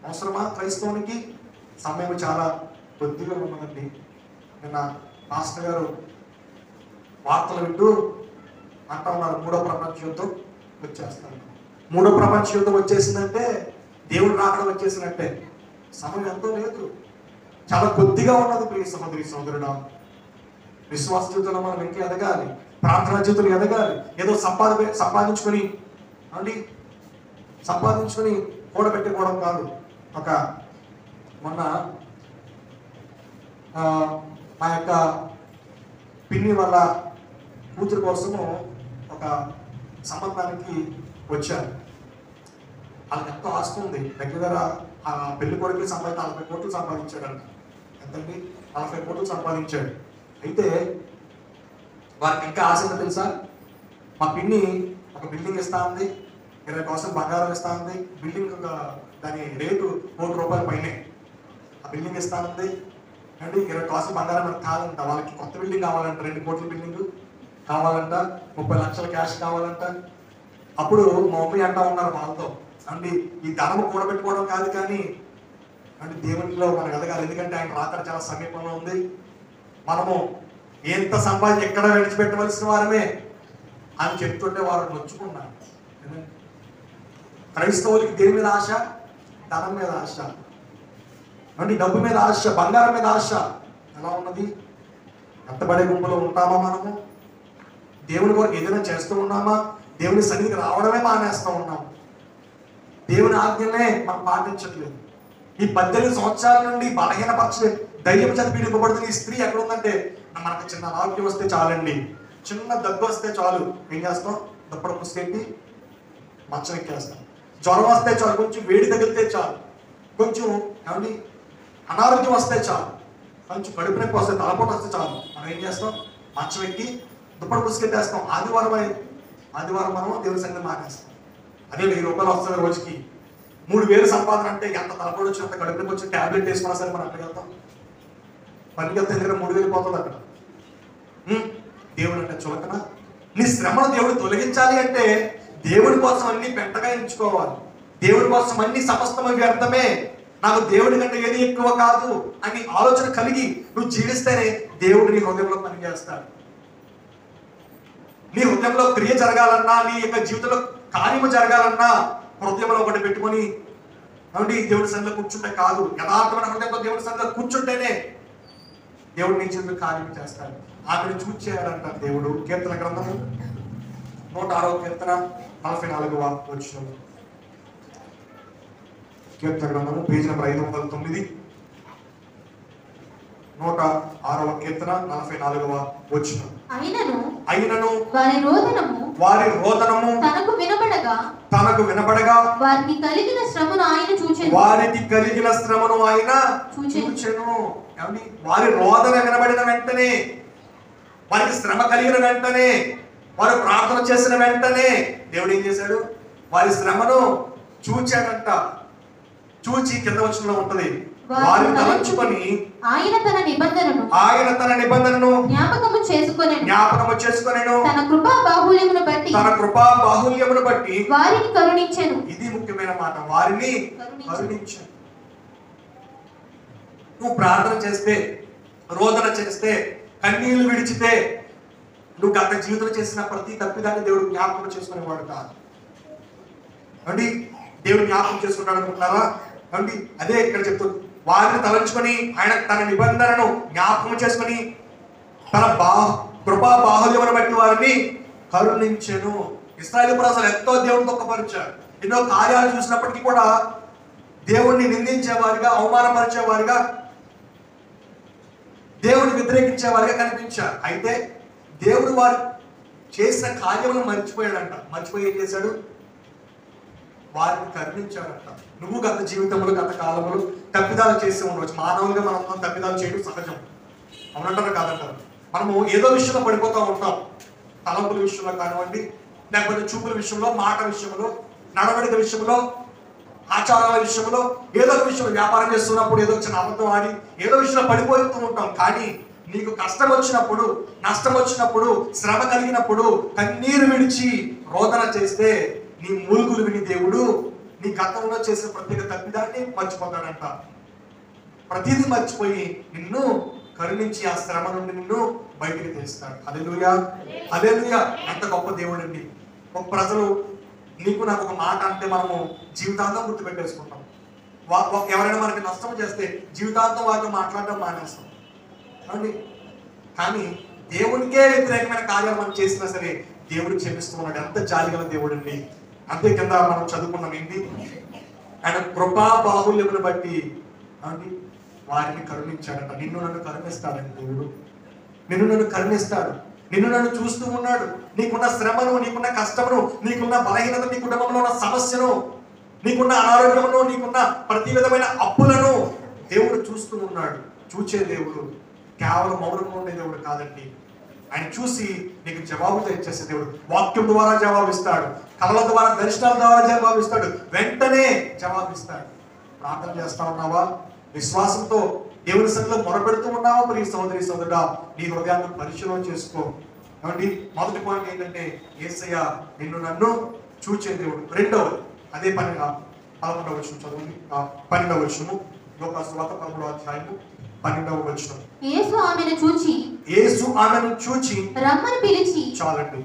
అవసరమా? క్రైస్తవునికి సమయం చాలా కొద్దిగా ఉన్నదండి. నిన్న మాస్టర్ గారు వార్తలు వింటూ అంటా ఉన్నారు, 3వ ప్రపంచ యుద్ధం వచ్చేస్తాను. 3వ ప్రపంచ యుద్ధం వచ్చేసిందంటే దేవుడు రాకడం వచ్చేసినట్టే. సమయం ఎంతో లేదు, చాలా కొద్దిగా ఉన్నది. ప్రియ సహోదరి సహోదరుడా, విశ్వాస జీవితంలో మనం ఇంకా ఎదగాలి, ప్రార్థనా జీవితంలో ఎదగాలి. ఏదో సంపాదించుకొని కూడబెట్టుకోవడం కాదు. మొన్న మా యొక్క పిన్ని వాళ్ళ కూతురు కోసము ఒక సంబంధానికి వచ్చారు. వాళ్ళకి ఎంతో ఆస్తి ఉంది. దగ్గర ఆ పెళ్లి కొడుకుకి 40 కోట్లు సంపాదించాడంట. ఎంతండి? 40 కోట్లు సంపాదించాడు. అయితే వారికి ఇంకా ఆశ ఏంటో తెలుసా? మా పిన్ని ఒక బిల్డింగ్ ఇస్తా ఉంది, 20% బంగారం ఇస్తా ఉంది. బిల్డింగ్ దాని రేటు ₹1 పైనే. ఆ బిల్డింగ్ ఇస్తా ఉంది అండి. 20% బంగారం మనకు కావాలంట. వాళ్ళకి కొత్త బిల్డింగ్ కావాలంట, 2 కోట్ల బిల్డింగ్ కావాలంట, 30 లక్షల క్యాష్ కావాలంట. అప్పుడు మా మమ్మీ అంటా ఉన్నారు వాళ్ళతో, అండి ఈ ధనము కూడబెట్టుకోవడం కాదు, కానీ అంటే దేవునిలో మనకు ఎదగాలి. ఎందుకంటే ఆయన రాకడ చాలా సమీపంలో ఉంది. మనము ఎంత సంపాదించి ఎక్కడ విడిచిపెట్టవలసిన వారమే అని చెప్తుంటే వారు నొచ్చుకున్నారు. క్రైస్తవులకి దేని మీద ఆశ? ధనం మీద ఆశ, అంటే డబ్బు మీద ఆశ, బంగారం మీద ఆశ. ఎలా ఉన్నది? ఎత్తబడే గుంపులో ఉంటామా మనము? దేవుని కొరకు ఏదైనా చేస్తూ ఉన్నామా? దేవుని సన్నిధికి రావడమే మానేస్తూ ఉన్నాము. దేవుని ఆజ్ఞనే మనం పాటించట్లేదు. ఈ 18 సంవత్సరాల నుండి బలహీనపరచే ధైర్యం చేత పీడింపబడుతున్న ఈ స్త్రీ ఎక్కడ ఉందంటే, మనకు చిన్న ఆరోగ్యం వస్తే చాలండి, చిన్న దగ్గు వస్తే చాలు, ఏం చేస్తాం? దుప్పడ ముసుకెట్టి మంచం ఎక్కేస్తాం. జ్వరం వస్తే చాలు, కొంచెం వేడి తగిలితే చాలు, కొంచెం ఏమండి అనారోగ్యం వస్తే చాలు, కొంచెం కడుపు నొప్పి వస్తే, తలపోటు వస్తే చాలు, మనం ఏం చేస్తాం? మంచం ఎక్కి దుప్పడ ముసుకెట్టేస్తాం. ఆదివారం మనం దేవుని సన్నిధిని మానేస్తాం. అదే ₹1000 వస్తుంది రోజుకి. 3000 సంపాదన అంటే ఎంత తలపోటు వచ్చి, అంత కడుపుకి వచ్చి ట్యాబ్లెట్ వేసుకున్నా సరే మనం అక్కడికి వెళ్తాం. పనికి వెళ్తే ఎందుకంటే 3000 పోతుంది అక్కడ. దేవుడు అంటే చులకన. నీ శ్రమను దేవుడు తొలగించాలి అంటే దేవుడి కోసం అన్ని పెంటగా ఎంచుకోవాలి. దేవుడి కోసం అన్ని సమస్తము వ్యర్థమే, నాకు దేవుడి కంటే ఏది ఎక్కువ కాదు అని ఆలోచన కలిగి నువ్వు జీవిస్తేనే దేవుడు నీ హృదయంలో పనిచేస్తాడు. నీ హృదయంలో క్రియ జరగాలన్నా, నీ యొక్క జీవితంలో కార్యము జరగాలన్నా హృదయంలో ఒకటి పెట్టుకొని కాబట్టి దేవుడి సన్నిధిలో కూర్చుంటే కాదు, యథార్థమైన హృదయంతో దేవుడి సన్నిధిలో కూర్చుంటేనే దేవుడు నీ జీవితంలో కార్యం చేస్తాడు. ఆమెను చూసి చేయాలంటారు దేవుడు. కీర్తన గ్రంథము 106వ కీర్తన 44వ వచనం. కీర్తన గ్రంథము పేజీ నెంబర్ 509, 106వ కీర్తన 44వ వచనం. అయినను వారి రోదనము తనకు వినబడగా వారికి కలిగిన శ్రమను ఆయన చూచెను. వారి రోదన వినబడిన వెంటనే, వారికి శ్రమ కలిగిన వెంటనే, వారు ప్రార్థన చేసిన వెంటనే దేవుడు ఏం చేశాడు? వారి శ్రమను చూచాడంట. చూచి కింద వచనంలో ఉంటది, వారిని తలంచుకొని ఆయన తన నిబంధనను జ్ఞాపకము చేసుకొనెను. తన కృపా బాహుల్యమును బట్టి వారిని కరుణించెను. ఇది ముఖ్యమైన మాట, వారిని కరుణించెను. నువ్వు ప్రార్థన చేస్తే, రోదన చేస్తే, కన్నీళ్లు విడిచితే, నువ్వు గత జీవితంలో చేసిన ప్రతి తప్పిదాన్ని దేవుడు జ్ఞాపకం చేసుకునేవాడు కాదు అండి. దేవుడు జ్ఞాపకం చేసుకుంటాడు అనుకుంటారా అండి? అదే ఇక్కడ చెప్తుంది, వారిని తలంచుకొని ఆయన తన నిబంధనను జ్ఞాపకం చేసుకొని తన కృపా బాహుల్యమును బట్టి వారిని కరుణించెను. ఇశ్రాయేలు ప్రజలు ఎంతో దేవుడిని దుఃఖపరిచారు. ఎన్నో కార్యాలు చూసినప్పటికీ కూడా దేవుణ్ణి నిందించేవారిగా, అవమానపరిచేవారిగా, దేవుడిని వ్యతిరేకించేవారిగా కనిపించారు. అయితే దేవుడు వారు చేసిన కార్యములను మర్చిపోయాడంట. మర్చిపోయి ఏం చేశాడు? వారిని కరుణించాడంట. నువ్వు గత జీవితంలో, గత కాలంలో తప్పిదాలు చేసి ఉండవచ్చు. మానవులుగా మనం తప్పిదాలు చేయడం సహజం, అవునంటారు కాదంటారు. మనము ఏదో విషయంలో పడిపోతూ ఉంటాం. తలంపుల విషయంలో కానివ్వండి, లేకపోతే చూపుల విషయంలో, మాట విషయంలో, నడవడిక విషయంలో, ఆచారాల విషయంలో, ఏదో ఒక విషయంలో, వ్యాపారం చేస్తున్నప్పుడు ఏదో చిన్న అబద్ధం ఆడి ఏదో విషయంలో పడిపోతూ ఉంటాం. కానీ నీకు కష్టం వచ్చినప్పుడు, నష్టం వచ్చినప్పుడు, శ్రమ కలిగినప్పుడు కన్నీరు విడిచి రోదన చేస్తే నీ మూలుగులు విని దేవుడు నీ గతంలో చేసిన ప్రత్యేక తప్పిదాన్ని మర్చిపోతాడంట. ప్రతిదీ మర్చిపోయి నిన్ను కరుణించి ఆ శ్రమ నుండి నిన్ను బయటికి తీస్తాడు. హల్లెలూయా, హల్లెలూయా. ఎంత గొప్ప దేవుడు అండి. ఒక ప్రజలు నీకు నాకు ఒక మాట అంటే మనము జీవితాంతం గుర్తుపెట్టేసుకుంటాం. ఎవరైనా మనకి నష్టం చేస్తే జీవితాంతం వారితో మాట్లాడడం మానేస్తాం అండి. కానీ దేవునికే వ్యతిరేకమైన కార్యాలు మనం చేసినా సరే దేవుడు క్షమిస్తూ ఉన్నాడు. ఎంత జాలిగల దేవుడు అండి. అంతే కింద మనం చదువుకున్నాం ఏంటి? ఆయన కృపా బాహుల్యమును బట్టి అండి వారిని కరుణించాడట. నిన్ను నన్ను కరుణిస్తాడండి దేవుడు. నిన్ను నన్ను కరుణిస్తాడు. నిన్ను నన్ను చూస్తూ ఉన్నాడు. నీకున్న శ్రమను, నీకున్న కష్టమును, నీకున్న బలహీనత, నీ కుటుంబంలో ఉన్న సమస్యను, నీకున్న అనారోగ్యమును, నీకున్న ప్రతి విధమైన అప్పులను దేవుడు చూస్తూ ఉన్నాడు. చూచే దేవుడు, కేవలం మౌనంగా ఉండే దేవుడు కాదండి. ఆయన చూసి నీకు జవాబుతో ఇచ్చేసే దేవుడు. వాక్యం ద్వారా జవాబిస్తాడు, కళల ద్వారా, దర్శనాల ద్వారా జవాబిస్తాడు, వెంటనే జవాబిస్తాడు. ప్రార్థన చేస్తా ఉన్నావా? విశ్వాసంతో దేవుని సన్నిధిలో మొరపెడుతూ ఉన్నావా? మరి సోదరి సోదరుడా, నీ హృదయాన్ని పరిశీలన చేసుకో. కాబట్టి మొదటి పాయింట్ ఏంటంటే యేసయ్య నిన్ను నన్ను చూచే దేవుడు. రెండవది అదే పనిగా 11వ వచనం చదవండి. 12వ వచనము, యోహాను సువార్త 11వ అధ్యాయము 12వ వచనం. యేసు ఆమెను చూచి రమ్మని పిలిచి. చాలండి.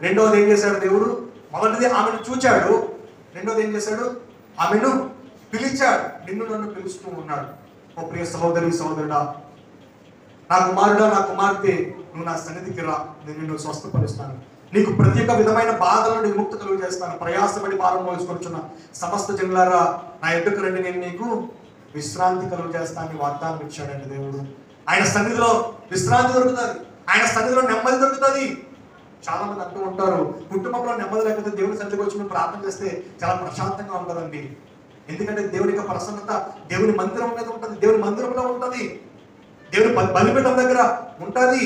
రెండవది ఏం చేశాడు దేవుడు? మొదటిది ఆమెను చూచాడు, రెండోది ఏం చేశాడు? ఆమెను పిలిచాడు. నిన్ను నన్ను పిలుస్తూ ఉన్నాడు. ఓ ప్రియ సహోదరి సహోదరుడా, నా కుమారుడా, నా కుమార్తె, నువ్వు నా సన్నిధికి రా, నేను నిన్ను స్వస్థపరుస్తాను. నీకు ప్రత్యేక విధమైన బాధల నుండి విముక్తి కలుగు చేస్తాను. ప్రయాసపడి భారం మోసుకొచ్చున్న సమస్త జనులారా నా ఎద్దుకు రండి, నేను నీకు విశ్రాంతి కలుగు చేస్తానని వాగ్దానం ఇచ్చాడండి దేవుడు. ఆయన సన్నిధిలో విశ్రాంతి దొరుకుతుంది. ఆయన సన్నిధిలో నెమ్మది దొరుకుతుంది. చాలా మంది అంటూ ఉంటారు, కుటుంబంలో నెమ్మది లేకపోతే దేవుని సన్నిధికి వచ్చి మేము ప్రార్థన చేస్తే చాలా ప్రశాంతంగా ఉంటుందండి. ఎందుకంటే దేవుని యొక్క ప్రసన్నత దేవుని మందిరం మీద ఉంటుంది, దేవుని మందిరంలో ఉంటుంది, దేవుని బలిపీఠం దగ్గర ఉంటుంది.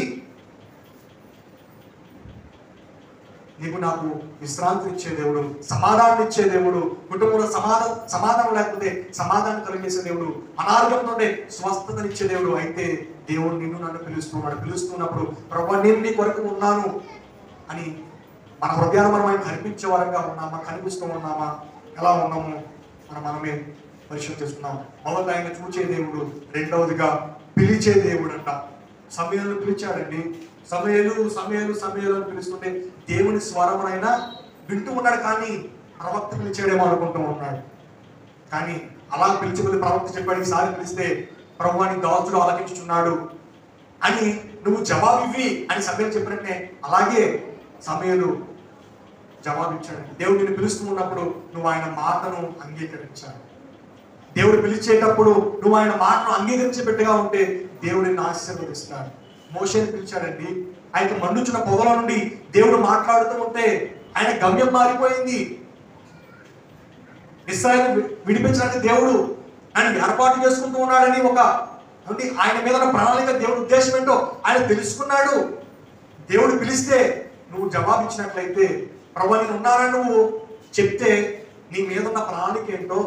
నీకు నాకు విశ్రాంతి ఇచ్చే దేవుడు, సమాధానం ఇచ్చే దేవుడు, కుటుంబంలో సమాధానం లేకపోతే సమాధానం కలిగేసే దేవుడు, అనారోగ్యంతో స్వస్థతనిచ్చే దేవుడు. అయితే దేవుడు నిన్ను నన్ను పిలుస్తున్నాడు. పిలుస్తున్నప్పుడు ప్రభువా నేను నీ కొరకు ఉన్నాను అని మన హృదయాన్ని మనం ఆయన కనిపించే వారంగా ఉన్నామా, కనిపిస్తూ ఉన్నామా, ఎలా ఉన్నాము మనమే పరిశీలన చేసుకున్నాం. మొదట ఆయన చూచే దేవుడు, రెండవదిగా పిలిచే దేవుడు అంట. సమయంలో పిలిచాడండి. సమూయేలు సమూయేలు సమూయేలు అని పిలుస్తుంటే దేవుని స్వరం ఆయన వింటూ ఉన్నాడు, కానీ ప్రవక్త పిలిచాడేమో అనుకుంటూ ఉన్నాడు. కానీ అలా పిలిచి ప్రవక్త చెప్పాడు, ఈసారి పిలిస్తే ప్రభువాని దాసుడు ఆలకించుచున్నాడు అని నువ్వు జవాబు ఇవ్వి అని సమూయేలు చెప్పినట్టే అలాగే సమూయేలు జవాబు ఇచ్చాడు. దేవుడు నిన్ను పిలుస్తూ ఉన్నప్పుడు నువ్వు ఆయన మాటను అంగీకరించాలి. దేవుడు పిలిచేటప్పుడు నువ్వు ఆయన మాటను అంగీకరించే బిడ్డగా ఉంటే దేవుడు నిన్ను ఆశీర్వదిస్తాడు. మోషేని పిలిచాడండి, ఆయనకు మండుచున్న పొగల నుండి దేవుడు మాట్లాడుతూ ఉంటే ఆయన గమ్యం మారిపోయింది. ఇశ్రాయేలు విడిపించడానికి దేవుడు ఆయన ఏర్పాటు చేసుకుంటూ ఉన్నాడని ఆయన మీద ఉన్న ప్రణాళిక, దేవుడు ఉద్దేశం ఏంటో ఆయన తెలుసుకున్నాడు. దేవుడు పిలిస్తే నువ్వు జవాబు ఇచ్చినట్లయితే, ప్రభు నేను ఉన్నానని నువ్వు చెప్తే నీ మీద ఉన్న ప్రణాళిక ఏంటో,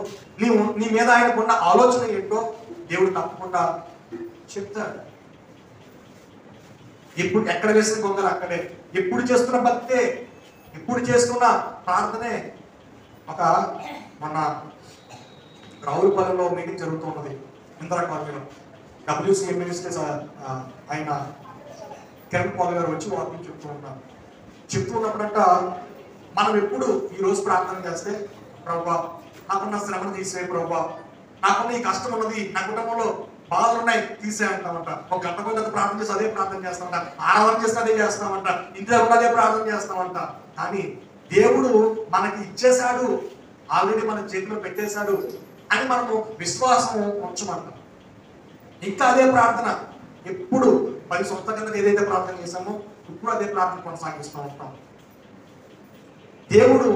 నీ మీద ఆయనకున్న ఆలోచన ఏంటో దేవుడు తప్పకుండా చెప్తాడు. ఎప్పుడు ఎక్కడ వేసిన గొంగలు అక్కడే, ఎప్పుడు చేస్తున్న భక్తే, ఎప్పుడు చేస్తున్న ప్రార్థనే. మొన్న రావులపల్లిలో మీటింగ్ జరుగుతూ ఉన్నది, ఇందిరా కాలనీలో. WCM మినిస్టర్స్ ఆయన కిరణ్ పాల్ గారు వచ్చి వాకింగ్ చెప్తూ ఉన్నప్పుడంట మనం ఎప్పుడు ఈ రోజు ప్రార్థన చేస్తే, ప్రభువా నాకున్న శ్రమను తీసే, ప్రభువా నాకున్న ఈ కష్టం ఉన్నది, నా కుటుంబంలో బాధలు ఉన్నాయి తీసే అంటామంట. ఒక గంట కొంత ప్రార్థన చేసి అదే ప్రార్థన చేస్తామంట, ఆరాధన చేస్తే అదే చేస్తామంట, ఇంట్లో కూడా అదే ప్రార్థన చేస్తామంట. కానీ దేవుడు మనకి ఇచ్చేశాడు, ఆల్రెడీ మన చేతిలో పెట్టేశాడు అని మనము విశ్వాసం ఉంచమంట. ఇంకా అదే ప్రార్థన, ఎప్పుడు 10 సంవత్సరాల కింద ఏదైతే ప్రార్థన చేశామో ఇప్పుడు అదే ప్రార్థన కొనసాగిస్తూ ఉంటాం. దేవుడు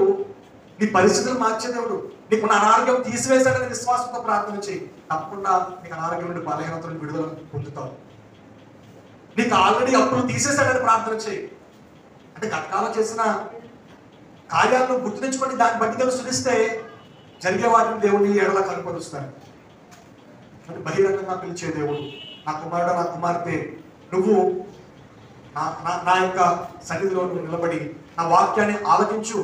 నీ పరిస్థితులు మార్చే దేవుడు. నీకున్న అనారోగ్యం తీసివేశాడని విశ్వాసంతో ప్రార్థన చేయి, తప్పకుండా నీకు అనారోగ్యం నుండి బలహీనత నుండి విడుదల పొందుతావు. నీకు ఆల్రెడీ అప్పులు తీసేశాడని ప్రార్థన చేయి. అంటే గతకాలం చేసిన కార్యాలను గుర్తుంచుకొని దాన్ని బట్టి తెలుసునిస్తే జరిగే వాటిని దేవుడిని ఏడలా కనుపరుస్తాడు. అంటే బహిరంగంగా పిలిచే దేవుడు, నా కుమారుడు నా కుమార్తె నువ్వు నా యొక్క సన్నిధిలో నువ్వు నిలబడి నా వాక్యాన్ని ఆలకించు,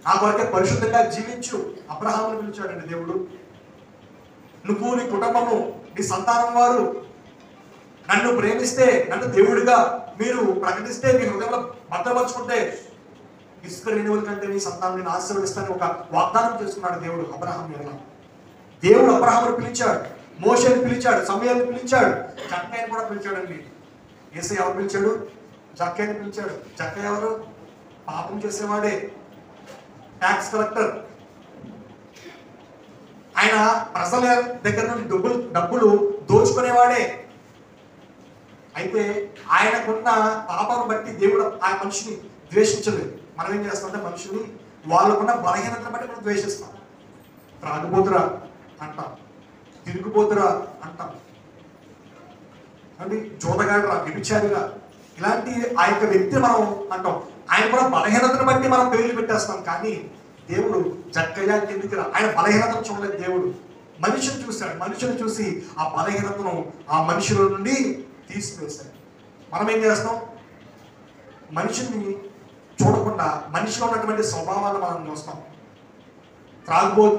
నా కొరకే పరిశుద్ధంగా జీవించు. అబ్రహామును పిలిచాడండి దేవుడు. నువ్వు నీ కుటుంబము నీ సంతానం వారు నన్ను ప్రేమిస్తే, నన్ను దేవుడిగా మీరు ప్రకటిస్తే, మీ హృదయంలో భద్రపరుచుకుంటే ఇసుక రేణువుల కంటే నీ సంతానాన్ని ఆశీర్వదిస్తానని ఒక వాగ్దానం చేసుకున్నాడు దేవుడు అబ్రహాం మీద. దేవుడు అబ్రహామును పిలిచాడు, మోషేని పిలిచాడు, సమూయేలుని పిలిచాడు, జక్కయ్యని కూడా పిలిచాడండి. యేసయ్య ఎవరు పిలిచాడు? జక్కయ్యని పిలిచాడు. జక్కయ్య ఎవరు? పాపం చేసేవాడే, ట్యాక్స్ కలెక్టర్. ఆయన ప్రజల దగ్గర నుండి డబ్బులు దోచుకునేవాడే. అయితే ఆయనకున్న పాపను బట్టి దేవుడు ఆ మనిషిని ద్వేషించలేదు. మనం ఏం చేస్తామంటే మనుషుని వాళ్ళకున్న బలహీనతను బట్టి మనం ద్వేషిస్తాం. త్రాగుబోతురా అంటాం, తిరుగుబోతురా అంటాం, అంటే జోదగాడురా, వ్యభిచారిగా, ఇలాంటి ఆ యొక్క వ్యక్తిని మనం అంటాం. ఆయన కూడా బలహీనతను బట్టి మనం పేర్లు పెట్టేస్తాం. కానీ దేవుడు జక్కయ్య ఎందుకురా, ఆయన బలహీనతను చూడలేదు. దేవుడు మనిషిని చూశాడు, మనిషిని చూసి ఆ బలహీనతను ఆ మనుషుల నుండి తీసివేశాడు. మనం ఏం చేస్తాం? మనిషిని చూడకుండా మనిషిలో ఉన్నటువంటి స్వభావాలను మనం చూస్తాం.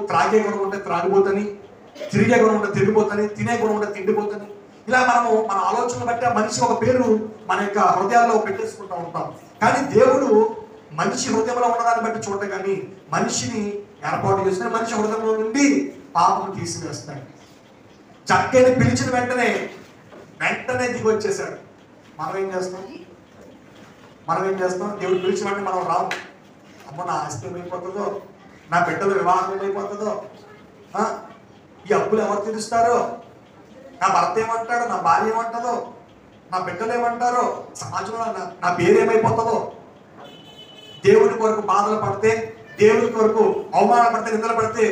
త్రాగే గుణం ఉంటే త్రాగిపోతని, తిరిగే గుణం ఉంటే తిరిగిపోతని, తినే గుణం ఉంటే తిండిపోతని, ఇలా మనము మన ఆలోచనలు బట్టి ఆ మనిషి ఒక పేరు మన యొక్క హృదయాల్లో పెట్టేసుకుంటూ ఉంటాం. కానీ దేవుడు మనిషి హృదయంలో ఉన్నదాన్ని బట్టి చూడ, కానీ మనిషిని ఏర్పాటు చేసిన మనిషి హృదయంలో నుండి పాపం తీసివేస్తాడు. జక్కయ్యని పిలిచిన వెంటనే దిగి వచ్చేసాడు. మనం ఏం చేస్తాం? దేవుడు పిలిచిన వెంటనే మనం రాము. అమ్మో నా ఆస్తి ఏమైపోతుందో, నా బిడ్డల వివాహం ఏమైపోతుందో, ఈ అప్పులు ఎవరు తీరుస్తారో, నా భర్త ఏమంటాడో, నా భార్య ఏమంటుందో, నా బిడ్డలు ఏమంటారో, సమాజంలో నా పేరు ఏమైపోతుందో. దేవుడి కొరకు బాధలు పడితే, దేవుడి కొరకు అవమానాలు పడితే, నిందలు పడితే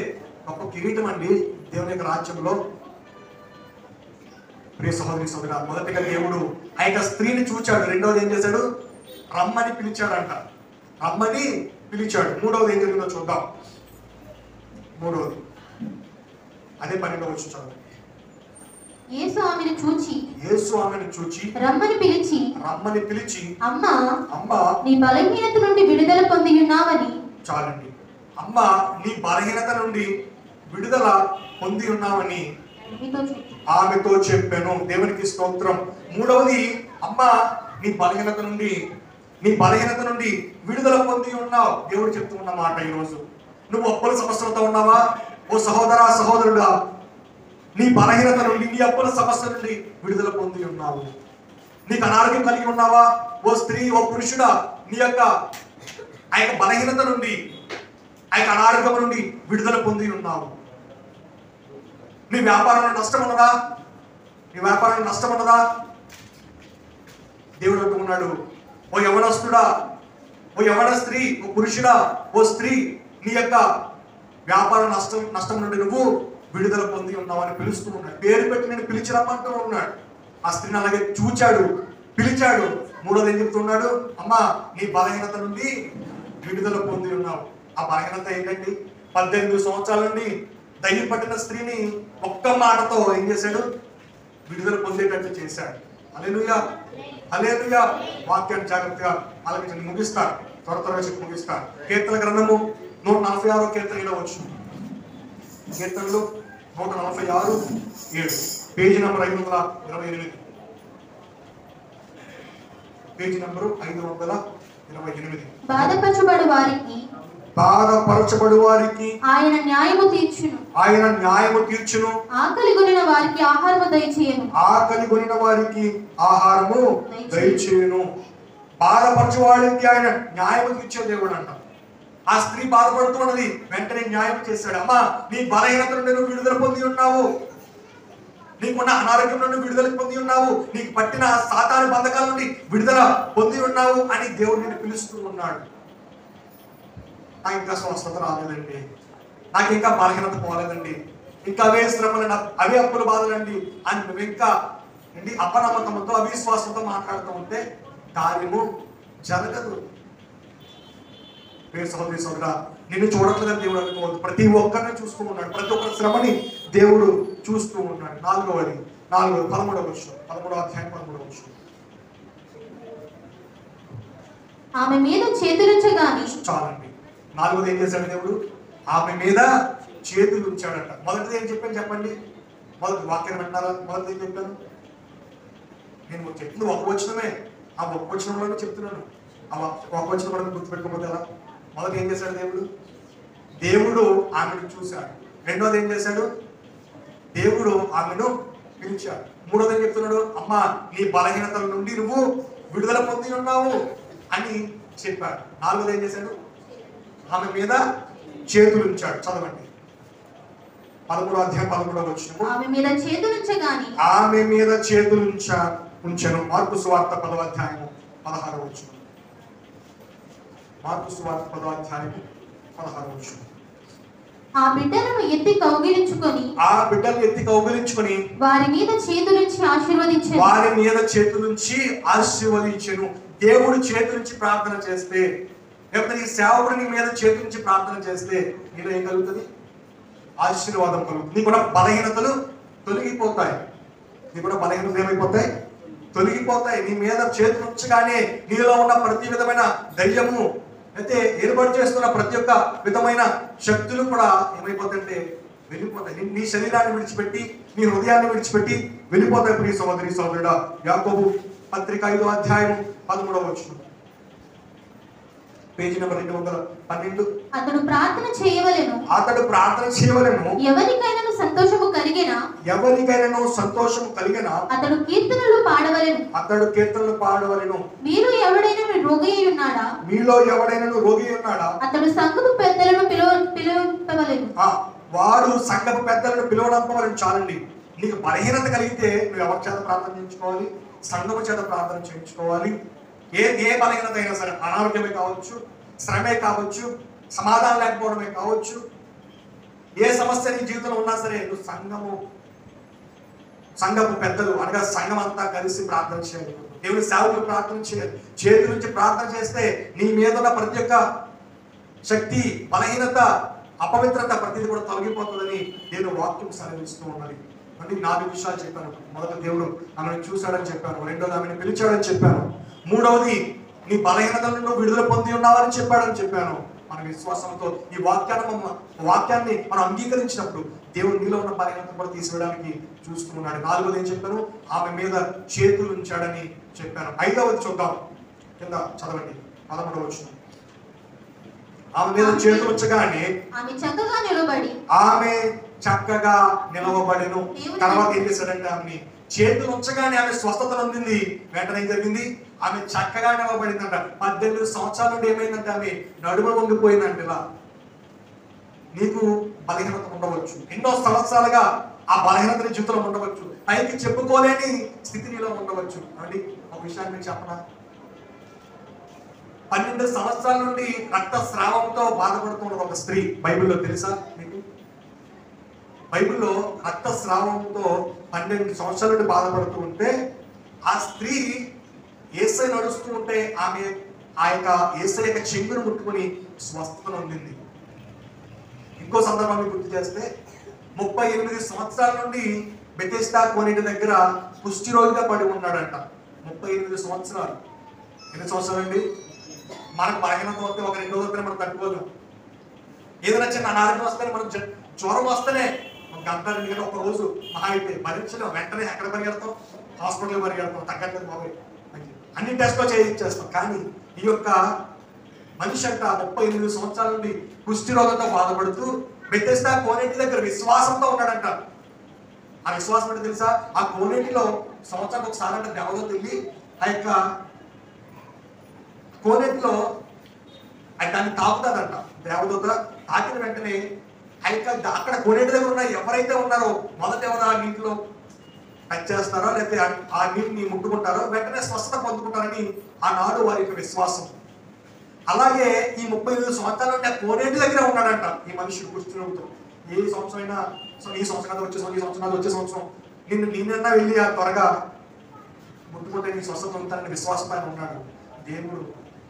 గొప్ప కిరీటం అండి దేవుని యొక్క రాజ్యంలో. ప్రియ సహోదరి సోదరా, మొదటిగా దేవుడు ఆ యొక్క స్త్రీని చూచాడు. రెండవది ఏం చేశాడు? రమ్మని పిలిచాడంట. రమ్మని పిలిచాడు. మూడవది ఏం జరిగిందో చూద్దాం. మూడవది అదే 12వ వచనం. యేసు ఆమెను చూచి రమ్మని పిలిచి అమ్మా నీ బలహీనత నుండి విడుదల పొంది ఉన్నావని. చాలండి. అమ్మా నీ బలహీనత నుండి విడుదల పొంది ఉన్నావని ఆమెతో చెప్పాను. దేవునికి స్తోత్రం. మూడవది, అమ్మ నీ బలహీనత నుండి విడుదల పొంది ఉన్నావు. దేవుడు చెప్తూ ఉన్న మాట ఈరోజు. నువ్వు అప్పుల సమస్యలతో ఉన్నావా? ఓ సహోదరా సహోదరుడా, నీ బలహీనత నుండి, నీ అప్పుల సమస్య నుండి విడుదల పొంది ఉన్నావు. నీకు అనారోగ్యం కలిగి ఉన్నావా? ఓ స్త్రీ, ఓ పురుషుడా, నీ యొక్క ఆ యొక్క బలహీనత నుండి, ఆ యొక్క అనారోగ్యం నుండి విడుదల పొంది ఉన్నావు. నీ వ్యాపారంలో నష్టం ఉన్నదా? దేవుడు అంటున్నాడు, ఓ యవనస్తుడా, ఓ యవన స్త్రీ, ఓ పురుషుడా, ఓ స్త్రీ, నీ యొక్క వ్యాపార నష్టం నుండి నువ్వు విడుదల పొంది ఉన్నావు అని పిలుస్తూ ఉన్నాడు. పేరు పెట్టి నేను పిలిచి రమ్మంటూ ఉన్నాడు. ఆ స్త్రీని అలాగే చూచాడు, పిలిచాడు. మూడోది ఏం చెప్తున్నాడు? అమ్మా, నీ బలహీనత నుండి విడుదల పొంది ఉన్నావు. ఆ బలహీనత ఏంటండి? 18 సంవత్సరాల నుండి దయ్యం పట్టిన స్త్రీని ఒక్క మాటతో ఏం చేశాడు? విడుదల పొందేటట్టు చేశాడు. హల్లెలూయా, హల్లెలూయా. వాక్యాన్ని జాగ్రత్తగా ఆలకించండి. ముగిస్తాను, త్వరగా చెప్పి ముగిస్తాను. కీర్తన గ్రంథము 146 కీర్తనలో వచ్చు. కీర్తనలు 146:7, పేజీ నంబర్ 528. Page number 528. బాధపరచబడు వారికి ఆయన న్యాయము తీర్చును. ఆకలి కొనిన వారికి ఆహారము దయచేయును. బాధపరచు వారికి ఆయన న్యాయము తీర్చే దేవుడు అంట. ఆ స్త్రీ బాధపడుతున్నది, వెంటనే న్యాయం చేశాడు. అమ్మా, నీ బలహీనత నుండి నువ్వు విడుదల పొంది ఉన్నావు. నీకున్న అనారోగ్యం నుండి విడుదల పొంది ఉన్నావు. నీకు పట్టిన సాతాను బంధకాల నుండి విడుదల పొంది ఉన్నావు అని దేవుడు నిన్ను పిలుస్తూ ఉన్నాడు. నాకు ఇంకా స్వస్థత రాలేదండి, నాకు ఇంకా బలహీనత పోలేదండి, ఇంకా అవే శ్రమలు, అవే అప్పుల బాధలండి అని నువ్వు ఇంకా అపనమ్మకంతో, అవిశ్వాసంతో మాట్లాడుతూ ఉంటే కార్యము జరగదు. సహోదరి సోదరా, నిన్ను చూడట్లేదని దేవుడు అనుకోవద్దు. ప్రతి ఒక్కరిని చూస్తూ ఉన్నాడు. ప్రతి ఒక్కరి శ్రమని దేవుడు చూస్తూ ఉన్నాడు. 13వ అధ్యాయం 13వ వచనం. ఆమె మీద చేతులుంచగాని చాలండి. 4వది ఏం చేశాడు దేవుడు? ఆమె మీద చేతులు ఉంచాడట. మొదటిది ఏం చెప్పాను చెప్పండి? మొదటి వాక్యం వింటారా? మొదటిది ఏం చెప్పాను? నేను చెప్పింది ఒక వచనమే. ఆ ఒక వచనంలోనే చెప్తున్నాను. ఆ ఒక వచనం మనం గుర్తుపెట్టుకోకపోతే ఎలా? మొదటి ఏం చేశాడు దేవుడు ఆమెను చూశాడు. రెండోది ఏం చేశాడు? దేవుడు ఆమెను పిలిచాడు. మూడోది ఏం చెప్తున్నాడు? అమ్మా, నీ బలహీనతల నుండి నువ్వు విడుదల పొంది ఉన్నావు అని చెప్పాడు. 4వది ఏం చేశాడు? ఆమె మీద చేతులు ఉంచాడు. చదవండి. 13వ అధ్యాయం 11వ వచనం. ఆమె మీద చేతులు ఉంచెను. మార్కు సువార్త 10వ అధ్యాయం 16వ వచనం. మార్కు సువార్త 10వ అధ్యాయం 16వ వచనం. ఆ బిడ్డలను ఎత్తి కౌగిలించుకొని వారి మీద చేతులుంచి ఆశీర్వదించెను. దేవుడు చేతులుంచి ప్రార్థన చేస్తే, లేకపోతే నీ సేవకుడు నీ మీద చేతులుంచి ప్రార్థన చేస్తే నీలో ఏం కలుగుతుంది? ఆశీర్వాదం కలుగుతుంది. నీకున్న బలహీనతలు తొలగిపోతాయి. తొలగిపోతాయి. నీ మీద చేతులు ఉంచగానే నీలో ఉన్న ప్రతి విధమైన ధైర్యము, అయితే ఏర్పాటు చేస్తున్న ప్రతి ఒక్క విధమైన శక్తులు కూడా ఏమైపోతాయంటే వెళ్ళిపోతాయి. నీ శరీరాన్ని విడిచిపెట్టి, నీ హృదయాన్ని విడిచిపెట్టి వెళ్ళిపోతాయి. ప్రియ సహోదరి సహోదరుడా, యాకోబు పత్రిక 5వ అధ్యాయం 13వ వచనం. Page number 212. అతడు ప్రార్థన చేయవలెను. ఎవరికైనా సంతోషము కలిగిన అతడు కీర్తనలు పాడవలెను. మీలో ఎవడైనా రోగి ఉన్నాడా? అతడు సంఘపు పెద్దలను పిలువవలెను. వాడు సంఘపు పెద్దలను పిలువడంపవలెను. చాలండి. నీకు బలహీనత కలిగితే నువ్వు ఎవరి చేత ప్రార్థన చేయించుకోవాలి? సంఘము చేత ప్రార్థన చేయించుకోవాలి. ఏ బలహీనత అయినా సరే, అనారోగ్యమే కావచ్చు, శ్రమే కావచ్చు, సమాధానం లేకపోవడమే కావచ్చు, ఏ సమస్య నీ జీవితంలో ఉన్నా సరే నువ్వు సంఘపు పెద్దలు అనగా సంఘం అంతా కలిసి ప్రార్థన చేయాలి. దేవుని సేవకులు ప్రార్థన చేయాలి. చేతుల నుంచి ప్రార్థన చేస్తే నీ మీద ఉన్న ప్రతి ఒక్క శక్తి, బలహీనత, అపవిత్రత ప్రతిదీ కూడా తొలగిపోతుందని దేవుడు వాక్యం సెలవిస్తూ ఉన్నది. అంటే 4 విషయాలు చెప్పాను. మొదట దేవుడు ఆమెను చూశాడని చెప్పాను. రెండోది ఆమెను పిలిచాడని చెప్పాను. మూడవది నీ బలహీనతలను నువ్వు విడుదల పొంది ఉన్నావని చెప్పాడని చెప్పాను. మన విశ్వాసంతో ఈ వాక్యాన్ని మనం అంగీకరించినప్పుడు దేవుడు నీలో ఉన్న బలహీనత కూడా తీసివేయడానికి చూస్తూ ఉన్నాడు. 4వది ఏం చెప్పాను? ఆమె మీద చేతులు ఉంచాడని చెప్పాను. 5వది చూద్దాం, కింద చదవండి 11వ వచనం. ఆమె మీద చేతులు ఉంచగానే ఆమె చక్కగా నిలబడి నిలవబడెను. తర్వాత ఏం చేశాడంటే ఆమె చేతులు ఉంచగానే ఆమె స్వస్థత పొందింది. వెంటనే ఏం జరిగింది? ఆమె చక్కగా నిలవబడిందంట. 18 సంవత్సరాల నుండి ఏమైందంటే ఆమె నడుమ వంగిపోయిందంట. ఇలా నీకు బలహీనత ఉండవచ్చు, ఎన్నో సంవత్సరాలుగా ఆ బలహీనత నీ జీవితంలో ఉండవచ్చు, పైకి చెప్పుకోలేని స్థితి నీలో ఉండవచ్చు. అండి ఒక విషయాన్ని మీకు చెప్పనా? 12 సంవత్సరాల నుండి రక్తస్రావంతో బాధపడుతున్న ఒక స్త్రీ బైబిల్లో తెలుసా మీకు? బైబిల్లో రక్తస్రావంతో 12 సంవత్సరాల నుండి బాధపడుతూ ఉంటే ఆ స్త్రీ యేసయ్య నడుస్తూ ఉంటే ఆమె ఆ యొక్క యేసయ్య యొక్క చెంగును ముట్టుకుని స్వస్థత పొందింది. ఇంకో సందర్భాన్ని గుర్తు చేస్తే 38 సంవత్సరాల నుండి బెతెస్దా కోనేటి దగ్గర కుష్టి రోగిగా పడి ఉన్నాడంట. 38 సంవత్సరాలు. ఎన్ని సంవత్సరాలు అండి? మనకు బలహీనత వస్తే ఒక 2 రోజులనే మనం తట్టుకోలేం. ఏదైనా చిన్న అనారోగ్యం వస్తే మనం జ్వరం వస్తేనే ఒక గంట 2 గంటలు ఒక రోజు మహా అయితే భరించలేం. వెంటనే ఎక్కడ పరిగెడతాం? హాస్పిటల్ పరిగెడతాం. తగ్గట్లేదు బాబు అన్ని టెస్ట్లో చేయించేస్తాం. కానీ ఈ యొక్క మనిషి అంట 38 సంవత్సరాల నుండి కుష్టి రోగంతో బాధపడుతూ బెతెస్దా కోనేటి దగ్గర విశ్వాసంతో ఉన్నాడంట. ఆ విశ్వాసం అంటే తెలుసా? ఆ కోనేటిలో సంవత్సరానికి ఒకసారి అంటే దేవదూత వెళ్ళి ఆ యొక్క కోనేటిలో దాన్ని తాకుతాదంట. దేవదూత తాకిన వెంటనే ఆ యొక్క అక్కడ కోనేటి దగ్గర ఉన్న ఎవరైతే ఉన్నారో మొదట ఎవరు ఆ నీటిలో టచ్ చేస్తారో లేకపోతే ఆ నీటిని ముట్టుకుంటారో వెంటనే స్వస్థత పొందుకుంటారని ఆనాడు వారి యొక్క విశ్వాసం. అలాగే ఈ 35 సంవత్సరాల నుండి ఆ కోనేటి దగ్గర ఉన్నాడంట ఈ మనుషుడు కుష్ఠరోగితో. ఏ సంవత్సరం అయినా ఈ సంవత్సరం వచ్చే సంవత్సరం నిన్న వెళ్ళి ఆ త్వరగా ముట్టుకుంటే నీ స్వస్థత ఉంటారని విశ్వాసంతో ఆయన ఉన్నాడు. దేవుడు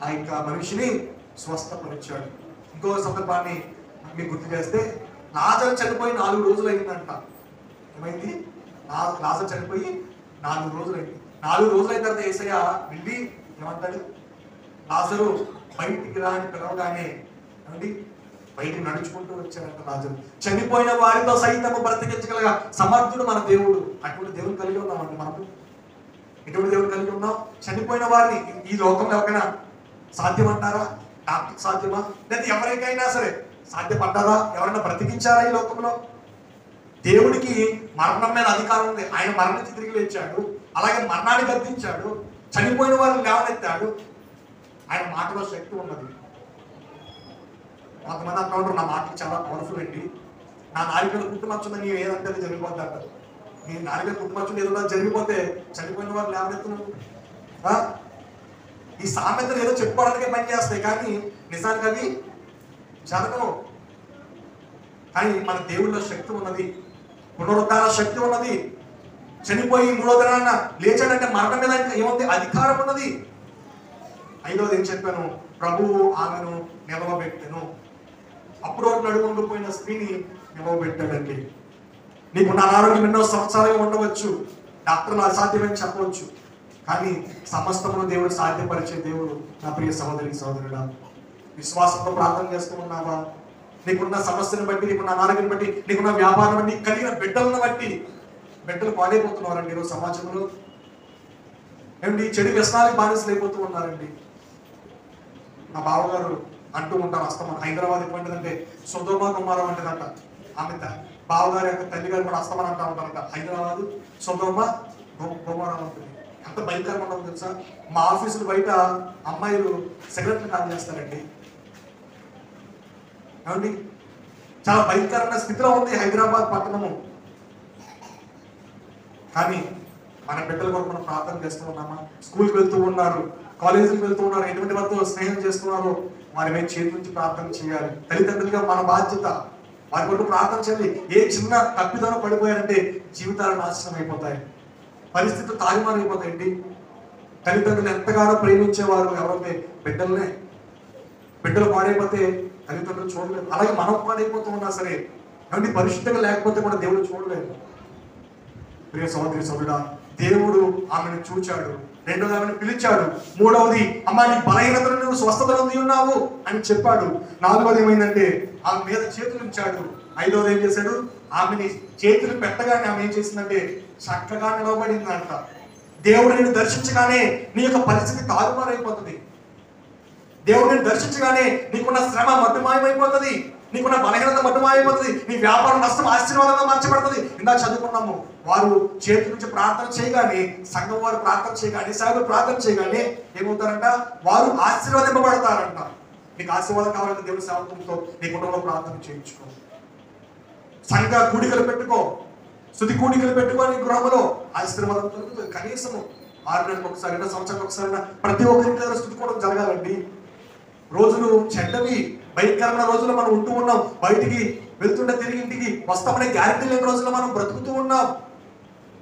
ఆ యొక్క మనిషిని స్వస్థపరిచాడు. ఇంకో సందర్భాన్ని మీకు గుర్తు చేస్తే లాజరు చనిపోయి 4 రోజులు అయిందంట. ఏమైంది? లాజరు చనిపోయి 4 రోజులు అయింది. 4 రోజులు అయిన తర్వాత యేసయ్య వెళ్ళి ఏమంటాడు? లాజరు బయటికి రా అని పిలవగానే ఏమండి బయటికి నడుచుకుంటూ వచ్చాడంట లాజరు. చనిపోయిన వారితో సైతము బ్రతికించగలగా సమర్థుడు మన దేవుడు. అటువంటి దేవుడు కలిగి ఉన్నామండి మనము. ఎటువంటి దేవుడు కలిగి ఉన్నాం? చనిపోయిన వారిని ఈ లోకంలో ఎవరికైనా సాధ్యమంటారా? డాక్టర్ సాధ్యమా? లేదా ఎవరికైనా సరే సాధ్యపడ్డారా? ఎవరైనా బ్రతికించారా ఈ లోకంలో? దేవుడికి మరణం మీద అధికారం ఉంది. ఆయన మరణించి తిరిగి లేచాడు. అలాగే మరణాన్ని గద్దించాడు. చనిపోయిన వారిని లేవనెత్తాడు. ఆయన మాటలో శక్తి ఉన్నది. కొంతమంది అంటూ ఉంటారు నా మాటలు చాలా పవర్ఫుల్ అండి, నా నాలుకలు కుట్టుమచ్చుందని నీవు ఏదంటే జరిగిపోద్ది అంటారు. నీ నాలుకలు కుట్టుమచ్చుంది ఏదో జరిగిపోతే చనిపోయిన వారు లేవనెత్తును. ఈ సామెతలు ఏదో చెప్పుకోవడానికే పని చేస్తాయి కానీ నిజానికి అవి జరగవు. కానీ మన దేవుళ్ళలో శక్తి ఉన్నది, పునరుద్ధార శక్తి ఉన్నది. చనిపోయి 3వ దినాన లేచాడంటే మరణం మీద ఏముంది? అధికారం ఉన్నది. 5వది ఏం చెప్పాను? ప్రభువు ఆమెను నిలవబెట్టెను. అప్పుడు నడుముండిపోయిన స్త్రీని నిలవబెట్టాడండి. నీకున్న అనారోగ్యం ఎన్నో సంవత్సరాలుగా ఉండవచ్చు, డాక్టర్లు అసాధ్యమని చెప్పవచ్చు, కానీ సమస్తమును దేవుడు సాధ్యపరిచే దేవుడు. నా ప్రియ సహోదరుడా, విశ్వాసంతో ప్రార్థన చేస్తూ ఉన్నావా? నీకున్న సమస్యను బట్టి, నీకున్న అనారోగ్యం బట్టి, నీకున్న వ్యాపారం బట్టి, కలిగిన బిడ్డలను బట్టి బిడ్డలు పాడైపోతున్నారండి ఈరోజు సమాజంలో. ఏమండి చెడు వ్యసనాలకు బానిసలు అయిపోతూ ఉన్నారండి. మా బావగారు అంటూ ఉంటారు అస్తమానం, హైదరాబాద్ ఎటువంటిదంటే సొదొమ గొమొర్రా వంటిదంట. ఆమె బావగారు యొక్క తల్లి గారు కూడా అస్తమానం అంటూ ఉంటారంట, హైదరాబాద్ సొదొమ గొమొర్రా ఉంటుంది. ఎంత భయంకరంగా ఉండదు తెలుసా? మా ఆఫీసులు బయట అమ్మాయిలు సిగరెట్లు కాల్ చేస్తారండి. ఏమండి చాలా భయంకరమైన స్థితిలో ఉంది హైదరాబాద్ పట్టణము. కానీ మన బిడ్డల కొరకు మనం ప్రార్థన చేస్తూ ఉన్నామా? స్కూల్కి వెళ్తూ ఉన్నారు, కాలేజీకి వెళ్తూ ఉన్నారు, ఎటువంటి వారితో స్నేహం చేస్తున్నారు, వారి మీద చేతి నుంచి ప్రార్థన చేయాలి. తల్లిదండ్రులుగా మన బాధ్యత వారి కొరకు ప్రార్థన చేయాలి. ఏ చిన్న తప్పిదనం పడిపోయారంటే జీవితాలు నాశనం అయిపోతాయి, పరిస్థితులు తారుమారు అయిపోతాయండి. తల్లిదండ్రులు ఎంతగానో ప్రేమించేవారు ఎవరైతే బిడ్డలనే, బిడ్డలు పాడైపోతే తల్లిదండ్రులు చూడలేదు. అలాగే మనం పాడైపోతూ ఉన్నా సరే ఏమంటే పరిశుద్ధంగా లేకపోతే కూడా దేవుడు చూడలేదు. ప్రియ సహోదరి సోదరుడా, దేవుడు ఆమెను చూచాడు. రెండోది ఆమెను పిలిచాడు. మూడవది అమ్మా నీ బలహీనతను నువ్వు స్వస్థత పొంది ఉన్నావు అని చెప్పాడు. నాలుగవది ఏమైందంటే ఆమె మీద చేతులు ఉంచాడు. ఐదవది ఏం చేశాడు, ఆమెని చేతులు పెట్టగానే ఆమె ఏం చేసిందంటే చక్కగా నిలబడిందంట. దేవుడు నిన్ను దర్శించగానే నీ యొక్క పరిస్థితి తారుమారైపోతుంది. దేవుడు నిన్ను దర్శించగానే నీకున్న శ్రమ మట్టుమాయమైపోతుంది, నీకున్న బలహీనత మట్టుమాయమైపోతుంది, నీ వ్యాపారం నష్టం ఆశీర్వాదంగా మార్చబడుతుంది. ఇందా చదువుకున్నాము, వారు చేతి నుంచి ప్రార్థన చేయగానే, సంఘం వారు ప్రార్థన చేయగానే, సేవకులు ప్రార్థన చేయగానే ఏమవుతారంట, వారు ఆశీర్వదింపబడతారంట. నీకు ఆశీర్వాదం కావాలంటే దేవుని సేవకులతో నీ కుటుంబంలో ప్రార్థన చేయించుకో, సంఘ కూడికలు పెట్టుకో, స్తుతి కూడికలు పెట్టుకో. నీ గృహంలో ఆశీర్వాదం కలుగుతుంది. కనీసము 6 నెలలకు ఒకసారి, 2 సంవత్సరాలకు ఒకసారి ప్రతి ఒక్కరికి స్తుతి కూడా జరగాలండి. రోజులు చెడ్డవి, భయంకరమైన రోజుల్లో మనం ఉంటూ ఉన్నాం. బయటికి వెళ్తుంటే తిరిగి ఇంటికి వస్తామనే గ్యారెంటీ లేని రోజుల్లో మనం బ్రతుకుతూ ఉన్నాం.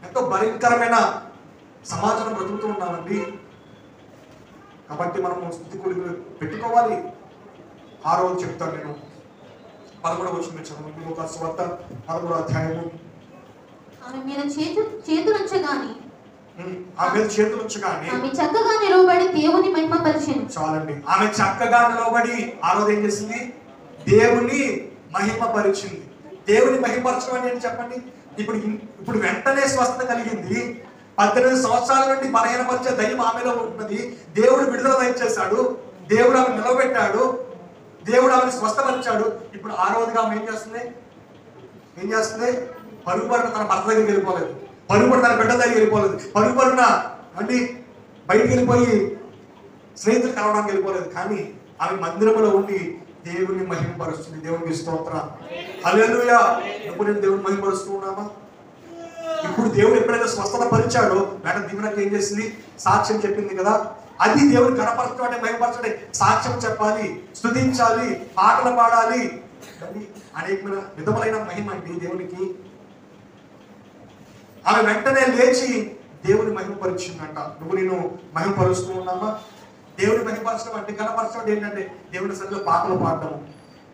ఎంతో భయంకరమైన సమాజం బ్రతుకుతూ ఉన్నామండి. కాబట్టి మనము స్తుతి కూడికలు పెట్టుకోవాలి. 6వ చెప్తాను నేను, 11వ వచనం చదవండి. లూకా సువార్త 11వ అధ్యాయము. ఆమె మీద చేతులుంచగానే ఆమె చేతులు ఉంచగానే ఆమె చక్కగా నిలబడి దేవుని మహిమపరిచెను. చాలండి, ఆమె చక్కగా నిలబడి ఆ రోజు ఏం చేసింది, దేవుని మహిమపరిచింది. దేవుని మహిమపరచడం అంటే ఏంటి చెప్పండి. ఇప్పుడు వెంటనే స్వస్థత కలిగింది. 18 సంవత్సరాల నుండి బలహీనపరిచే దయ్యం ఆమెలో ఉన్నది. దేవుడు విడుదల దయచేశాడు, దేవుడు ఆమె నిలబెట్టాడు, దేవుడు ఆమెను స్వస్థపరిచాడు. ఇప్పుడు ఆ రోజుగా ఆమె ఏం చేస్తుంది, పరుగుపడిన తన భర్త దగ్గరికి వెళ్ళిపోలేదు, పరుగుపడిన తన బిడ్డ దగ్గరికి వెళ్ళిపోలేదు, పరుగుపడిన అంటే బయటికి వెళ్ళిపోయి స్నేహితులు కలవడానికి వెళ్ళిపోలేదు. కానీ ఆమె మందిరంలో ఉండి దేవుని మహిమపరుస్తుంది. దేవునికి స్తోత్రం, హల్లెలూయా. ఎప్పుడు నేను దేవుని మహిమపరుస్తూ ఉన్నామా? ఇప్పుడు దేవుడు ఎప్పుడైతే స్వస్థత పరిచాడో మేడం దీవెనకి ఏం చేసింది, సాక్ష్యం చెప్పింది కదా. అది దేవుని కనపరచడం అంటే మహిమపరచడం, సాక్ష్యం చెప్పాలి, స్తుతించాలి, పాటలు పాడాలి, అనేకమైన విధములైన మహిమ అండి దేవునికి. ఆమె వెంటనే లేచి దేవుని మహిమపరిచిందంట. నువ్వు నేను మహిమపరుస్తూ ఉన్నామా? దేవుని మహిమపరచడం అంటే, కనపరచడం ఏంటంటే దేవుని సన్నిధిలో పాటలు పాడటము,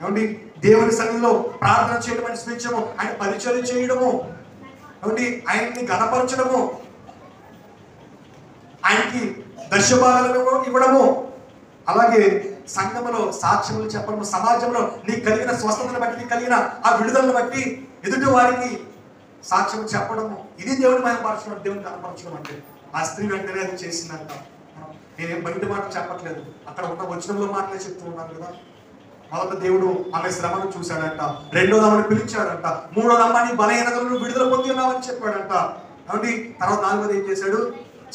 ఏమండి దేవుని సన్నిధిలో ప్రార్థన చేయడం అని స్మరించము, ఆయన పరిచయం చేయడము, ఏమండి ఆయన్ని గణపరచడము, ఆయనకి దర్శభాగాలను ఇవ్వడము, అలాగే సంఘములో సాక్ష్యములు చెప్పడము, సమాజంలో నీకు కలిగిన స్వస్థతను బట్టి, నీకు కలిగిన ఆ విడుదలను బట్టి ఎదుటి వారికి సాక్ష్యం చెప్పడము. ఇది దేవుని మహిమపరచడం, దేవుని కనపరచడం అంటే. ఆ స్త్రీ వెంటనే అది చేసిందంట. నేనేం బయట మాట చెప్పట్లేదు, అక్కడ ఉన్న వచనంలో మాటలే చెప్తూ ఉన్నాను కదా. మొదట దేవుడు ఆమె శ్రమను చూశాడంట, రెండోది ఆమెను పిలిచాడంట, మూడోది అమ్మ నీ బలహీనతలను విడుదల పొంది ఉన్నావని చెప్పాడంట. కాబట్టి తర్వాత 4వది ఏం చేశాడు,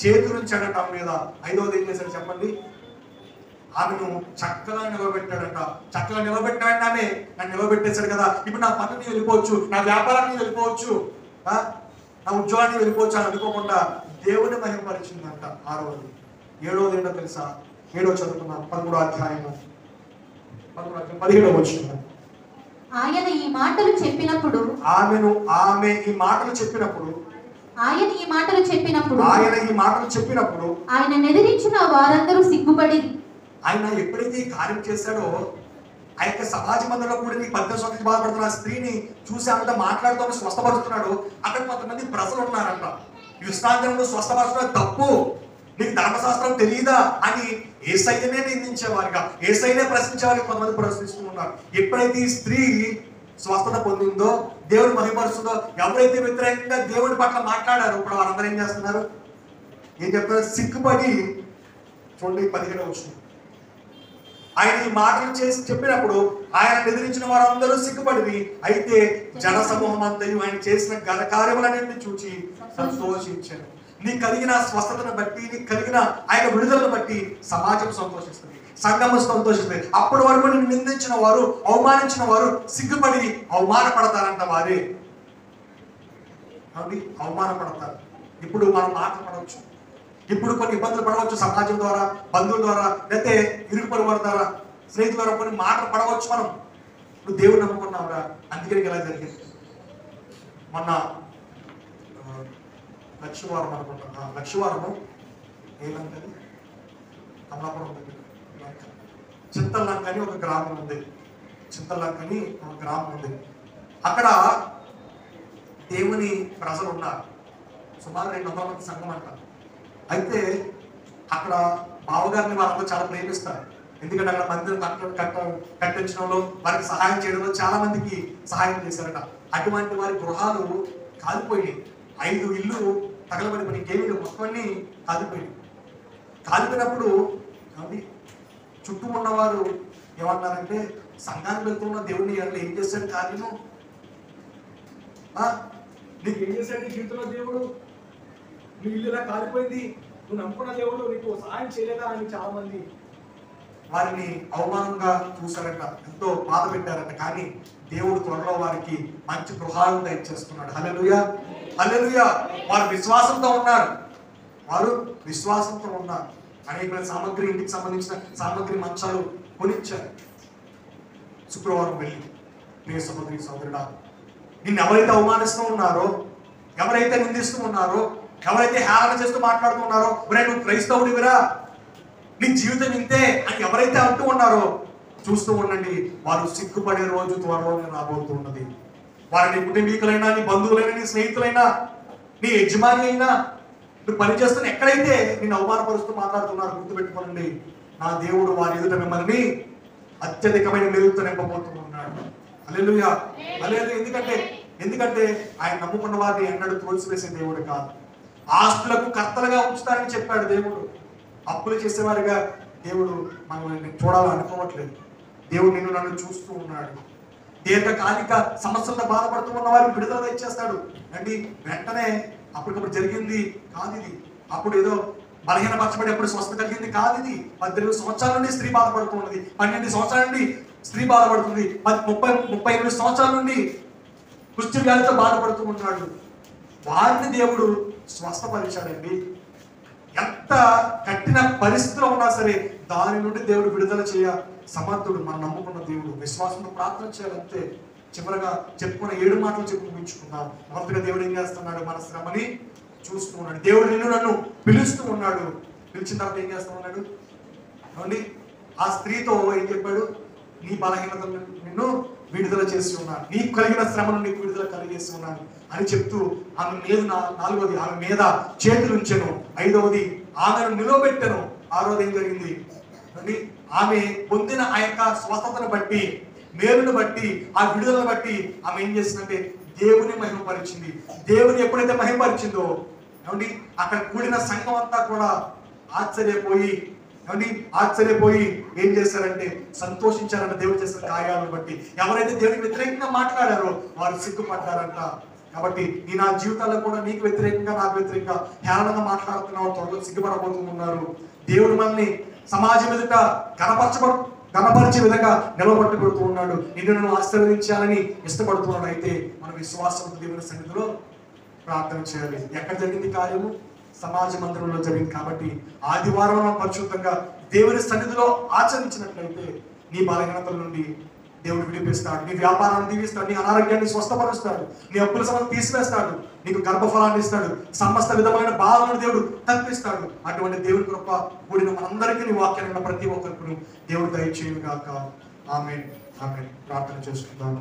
చేతులు ఉంచాడంట ఆమె మీద. 5వది ఏం చేశాడు చెప్పండి, ఆమెను చక్కగా నిలబెట్టాడంట. చక్కగా నిలబెట్టాడంటే ఆమె నన్ను నిలబెట్టేశాడు కదా, ఇప్పుడు నా పనుని వెళ్ళిపోవచ్చు, నా వ్యాపారాన్ని వెళ్ళిపోవచ్చు, నా ఉద్యోగాన్ని వెళ్ళిపోవచ్చు అని అనుకోకుండా దేవుని మహిమపరిచిందంట. 6వది. 7వది ఏంటో తెలుసా, 7వ చదువుకున్నాం, 13వ అధ్యాయము 17వ వచనం. ఆయన ఈ మాటలు చెప్పినప్పుడు ఆమె ఈ మాటలు చెప్పినప్పుడు ఆయన ఈ మాటలు చెప్పినప్పుడు ఆయన ఎదిరించిన వారందరూ సిగ్గుపడి. ఆయన ఎప్పుడైతే ఈ కార్యం చేశాడో ఆ యొక్క సమాజ మందిరంలో కూడా నీ 18 సంవత్సరాలు బాధపడుతున్న స్త్రీని చూసి అంతా మాట్లాడుతూ స్వస్థపరుస్తున్నాడు. అక్కడ కొంతమంది ప్రజలు ఉన్నారంట, విశ్రాంతిలో స్వస్థపరచడం తప్పు, నీకు ధర్మశాస్త్రం తెలియదా అని యేసయ్యనే నిందించేవారుగా, యేసయ్యనే ప్రశ్నించేవారికి కొంతమంది ప్రశ్నిస్తూ ఉన్నారు. ఎప్పుడైతే ఈ స్త్రీ స్వస్థత పొందిందో, దేవుడు మహిమపరుస్తుందో, ఎవరైతే వ్యతిరేకంగా దేవుడి పట్ల మాట్లాడారో ఇప్పుడు వారందరూ ఏం చేస్తున్నారు, ఏం చెప్తున్నారు, సిగ్గుపడి. చూడండి 17వ వచనం. ఆయన ఈ మాటలు చేసి చెప్పినప్పుడు ఆయన ఎదిరించిన వారందరూ సిగ్గుపడి, అయితే జన సమూహం అంతయు ఆయన చేసిన ఘన కార్యములన్నింటినీ చూచి సంతోషించారు. నీకు కలిగిన స్వస్థతను బట్టి, నీకు కలిగిన ఆయన విడుదలను బట్టి సమాజం సంతోషిస్తుంది, సంఘము సంతోషిస్తుంది. అప్పటి వరకు నిన్ను నిందించిన వారు, అవమానించిన వారు సిగ్గుపడి అవమానపడతారంట. వారే అవమానపడతారు. ఇప్పుడు మనం మాట్లాడవచ్చు, ఇప్పుడు కొన్ని ఇబ్బందులు పడవచ్చు, సమాజం ద్వారా, బంధువుల ద్వారా, లేకపోతే ఇరుగు పొరుగు ద్వారా, స్నేహితుల ద్వారా కొన్ని మాటలు పడవచ్చు. మనం నువ్వు దేవుడు నమ్ముకున్నావురా, అందుకని ఇలా జరిగింది. మొన్న లక్షవారం అనుకుంటున్నా, లక్షవారము ఏమంటది, అమలాపురం దగ్గర చింతల్లంక అని ఒక గ్రామం ఉంది. చింతల్లంక అని ఒక గ్రామం ఉంది. అక్కడ దేవుని ప్రజలు ఉన్నారు, సుమారు 200 మంది సంఘం అంటారు. అయితే అక్కడ బావగారిని వాళ్ళందరూ చాలా ప్రేమిస్తారు. ఎందుకంటే అక్కడ మందిరం కట్టించడంలో, వారికి సహాయం చేయడంలో చాలా మందికి సహాయం చేశారట. అటువంటి వారి గృహాలు కాలిపోయి 5 ఇల్లు తగలబడిపోయి ఇంకేమీ మొత్తం అన్ని కాలిపోయి కాలిపోయినప్పుడు చుట్టూ ఉన్నవారు ఏమన్నారంటే, సంఘానికి వెళ్తున్న దేవుడిని అట్లా ఏం చేశాడు కార్యము, నీకు ఏం చేశాడు నీ జీవితంలో దేవుడు, నీ ఇల్లు ఇలా కాలిపోయింది, నువ్వు నమ్ముకున్న దేవుడు నీకు సహాయం చేయలేదా అని చాలా మంది వారిని అవమానంగా చూశారట, ఎంతో బాధ పెట్టారట. కానీ దేవుడు త్వరలో వారికి మంచి గృహాలను దయచేస్తున్నాడు. హల్లెలూయా, హల్లెలూయా. వారు విశ్వాసంతో ఉన్నారు, వారు విశ్వాసంతో ఉన్నారు. అనేక సామగ్రి, ఇంటికి సంబంధించిన సామగ్రి, మంచాలు కొనిచ్చారు. శుక్రవారం వెళ్ళి, ప్రియ సహోదరి సహోదరుడా, నిన్ను ఎవరైతే అవమానిస్తూ ఉన్నారో, ఎవరైతే నిందిస్తూ ఉన్నారో, ఎవరైతే హేళన చేస్తూ మాట్లాడుతున్నారో, నువ్వు క్రైస్తవుడివిరా, నీ జీవితం ఇంతే అని ఎవరైతే అంటూ ఉన్నారో చూస్తూ ఉండండి. వారు సిగ్గుపడే రోజు త్వరలోనే రాబోతున్నది. వారి నీ కుటుంబీకులైనా, నీ బంధువులైనా, నీ స్నేహితులైనా, నీ యజమాని అయినా, నువ్వు పనిచేస్తున్న ఎక్కడైతే నేను అవమానపరుస్తూ మాట్లాడుతున్నారు, గుర్తుపెట్టుకోనండి, నా దేవుడు వారి ఎదుట మిమ్మల్ని అత్యధికమైన మేలుతో నింపబోతూ ఉన్నాడు. హల్లెలూయా, హల్లెలూయా. ఎందుకంటే ఆయన నమ్ముకున్న వారిని ఎన్నడూ తోసివేసే దేవుడు కాదు. ఆస్తులకు కర్తలుగా ఉంచుతారని చెప్పాడు దేవుడు. అప్పులు చేసేవారిగా దేవుడు మనల్ని చూడాలని అనుకోవట్లేదు. దేవుడు నిన్ను నన్ను చూస్తూ ఉన్నాడు. దీర్ఘకాలిక సమస్యలతో బాధపడుతూ ఉన్న వారికి విడుదల ఇచ్చేస్తాడు అండి. వెంటనే అప్పటికప్పుడు జరిగింది కాదు ఇది. అప్పుడు ఏదో బలహీనపరచబడి ఎప్పుడు స్వస్థ కలిగింది కాదు ఇది. 18 సంవత్సరాల నుండి స్త్రీ బాధపడుతూ ఉన్నది, 12 సంవత్సరాల నుండి స్త్రీ బాధపడుతుంది, 38 సంవత్సరాల నుండి కుష్టి వ్యాధితో బాధపడుతూ ఉన్నాడు. వారిని దేవుడు స్వస్థపరిచాడండి. ఎంత కఠిన పరిస్థితిలో ఉన్నా సరే దాని నుండి దేవుడు విడుదల చేయ సమర్థుడు. మనం నమ్ముకున్న దేవుడు. విశ్వాసంతో ప్రార్థన చేయాలంటే చివరగా చెప్పుకున్న 7 మాటలు చెప్పి ముగించుకుందాం. మొదటిగా దేవుడు ఏం చేస్తున్నాడు, మన శ్రమని చూస్తూ ఉన్నాడు. దేవుడు నిన్ను నన్ను పిలుస్తూ ఉన్నాడు. పిలిచిన తర్వాత ఏం చేస్తూ ఉన్నాడు అండి, ఆ స్త్రీతో ఏం చెప్పాడు, నీ బలహీనత నిన్ను విడుదల చేసి ఉన్నాను, నీకు కలిగిన శ్రమను నీకు విడుదల కలిగేసి ఉన్నాను అని చెప్తూ ఆమె మీద 4వది ఆమె మీద చేతులు ఉంచెను, 5వది ఆమెను నిలవబెట్టెను, 6వది ఏం జరిగింది అండి, ఆమె పొందిన ఆ యొక్క స్వస్థతను బట్టి, మేలును బట్టి, ఆ విడుదలను బట్టి ఆమె ఏం చేసిందంటే దేవుని మహిమపరిచింది. దేవుని ఎప్పుడైతే మహిమపరిచిందో ఏమండి, అక్కడ కూడిన సంఘం అంతా కూడా ఆశ్చర్యపోయి ఏం చేశారంటే సంతోషించారంట దేవుడు చేసిన కార్యాలను బట్టి. ఎవరైతే దేవునికి వ్యతిరేకంగా మాట్లాడారో వారు సిగ్గుపడ్డారంట. కాబట్టి ఈ నా జీవితాల్లో కూడా నీకు వ్యతిరేకంగా, నాకు వ్యతిరేకంగా హేళనగా మాట్లాడుతున్నావు, త్వరలో సిగ్గుపడబోతున్నారు. దేవుడు మనల్ని సమాజం ఎదుట కనపరిచే విధంగా నిలబట్టుబడుతూ ఉన్నాడు. నిన్ను ఆశీర్వదించాలని ఇష్టపడుతున్నాడు. అయితే మన విశ్వాసంతో దేవుని సన్నిధిలో ప్రార్థన చేయాలి. ఎక్కడ జరిగింది కార్యము? సమాజ మందిరంలో జరిగింది. కాబట్టి ఆదివారం పరిశుద్ధంగా దేవుని సన్నిధిలో ఆచరించినట్లయితే నీ బలహీనతల నుండి దేవుడు విడిపిస్తాడు, నీ వ్యాపారాన్ని దీవిస్తాడు, నీ అనారోగ్యాన్ని స్వస్థపరుస్తాడు, నీ అప్పుల సమస్య తీసివేస్తాడు, నీకు గర్భఫలాన్ని ఇస్తాడు, సమస్త విధమైన బాధలను దేవుడు తప్పిస్తాడు. అటువంటి దేవుని కృప కూడిన మనందరికీ నీ వాక్యాన్ని ప్రతి ఒక్కరికి దేవుడు దయచేయును గాక. ఆమేన్, ఆమేన్. ప్రార్థన చేసుకుందాం.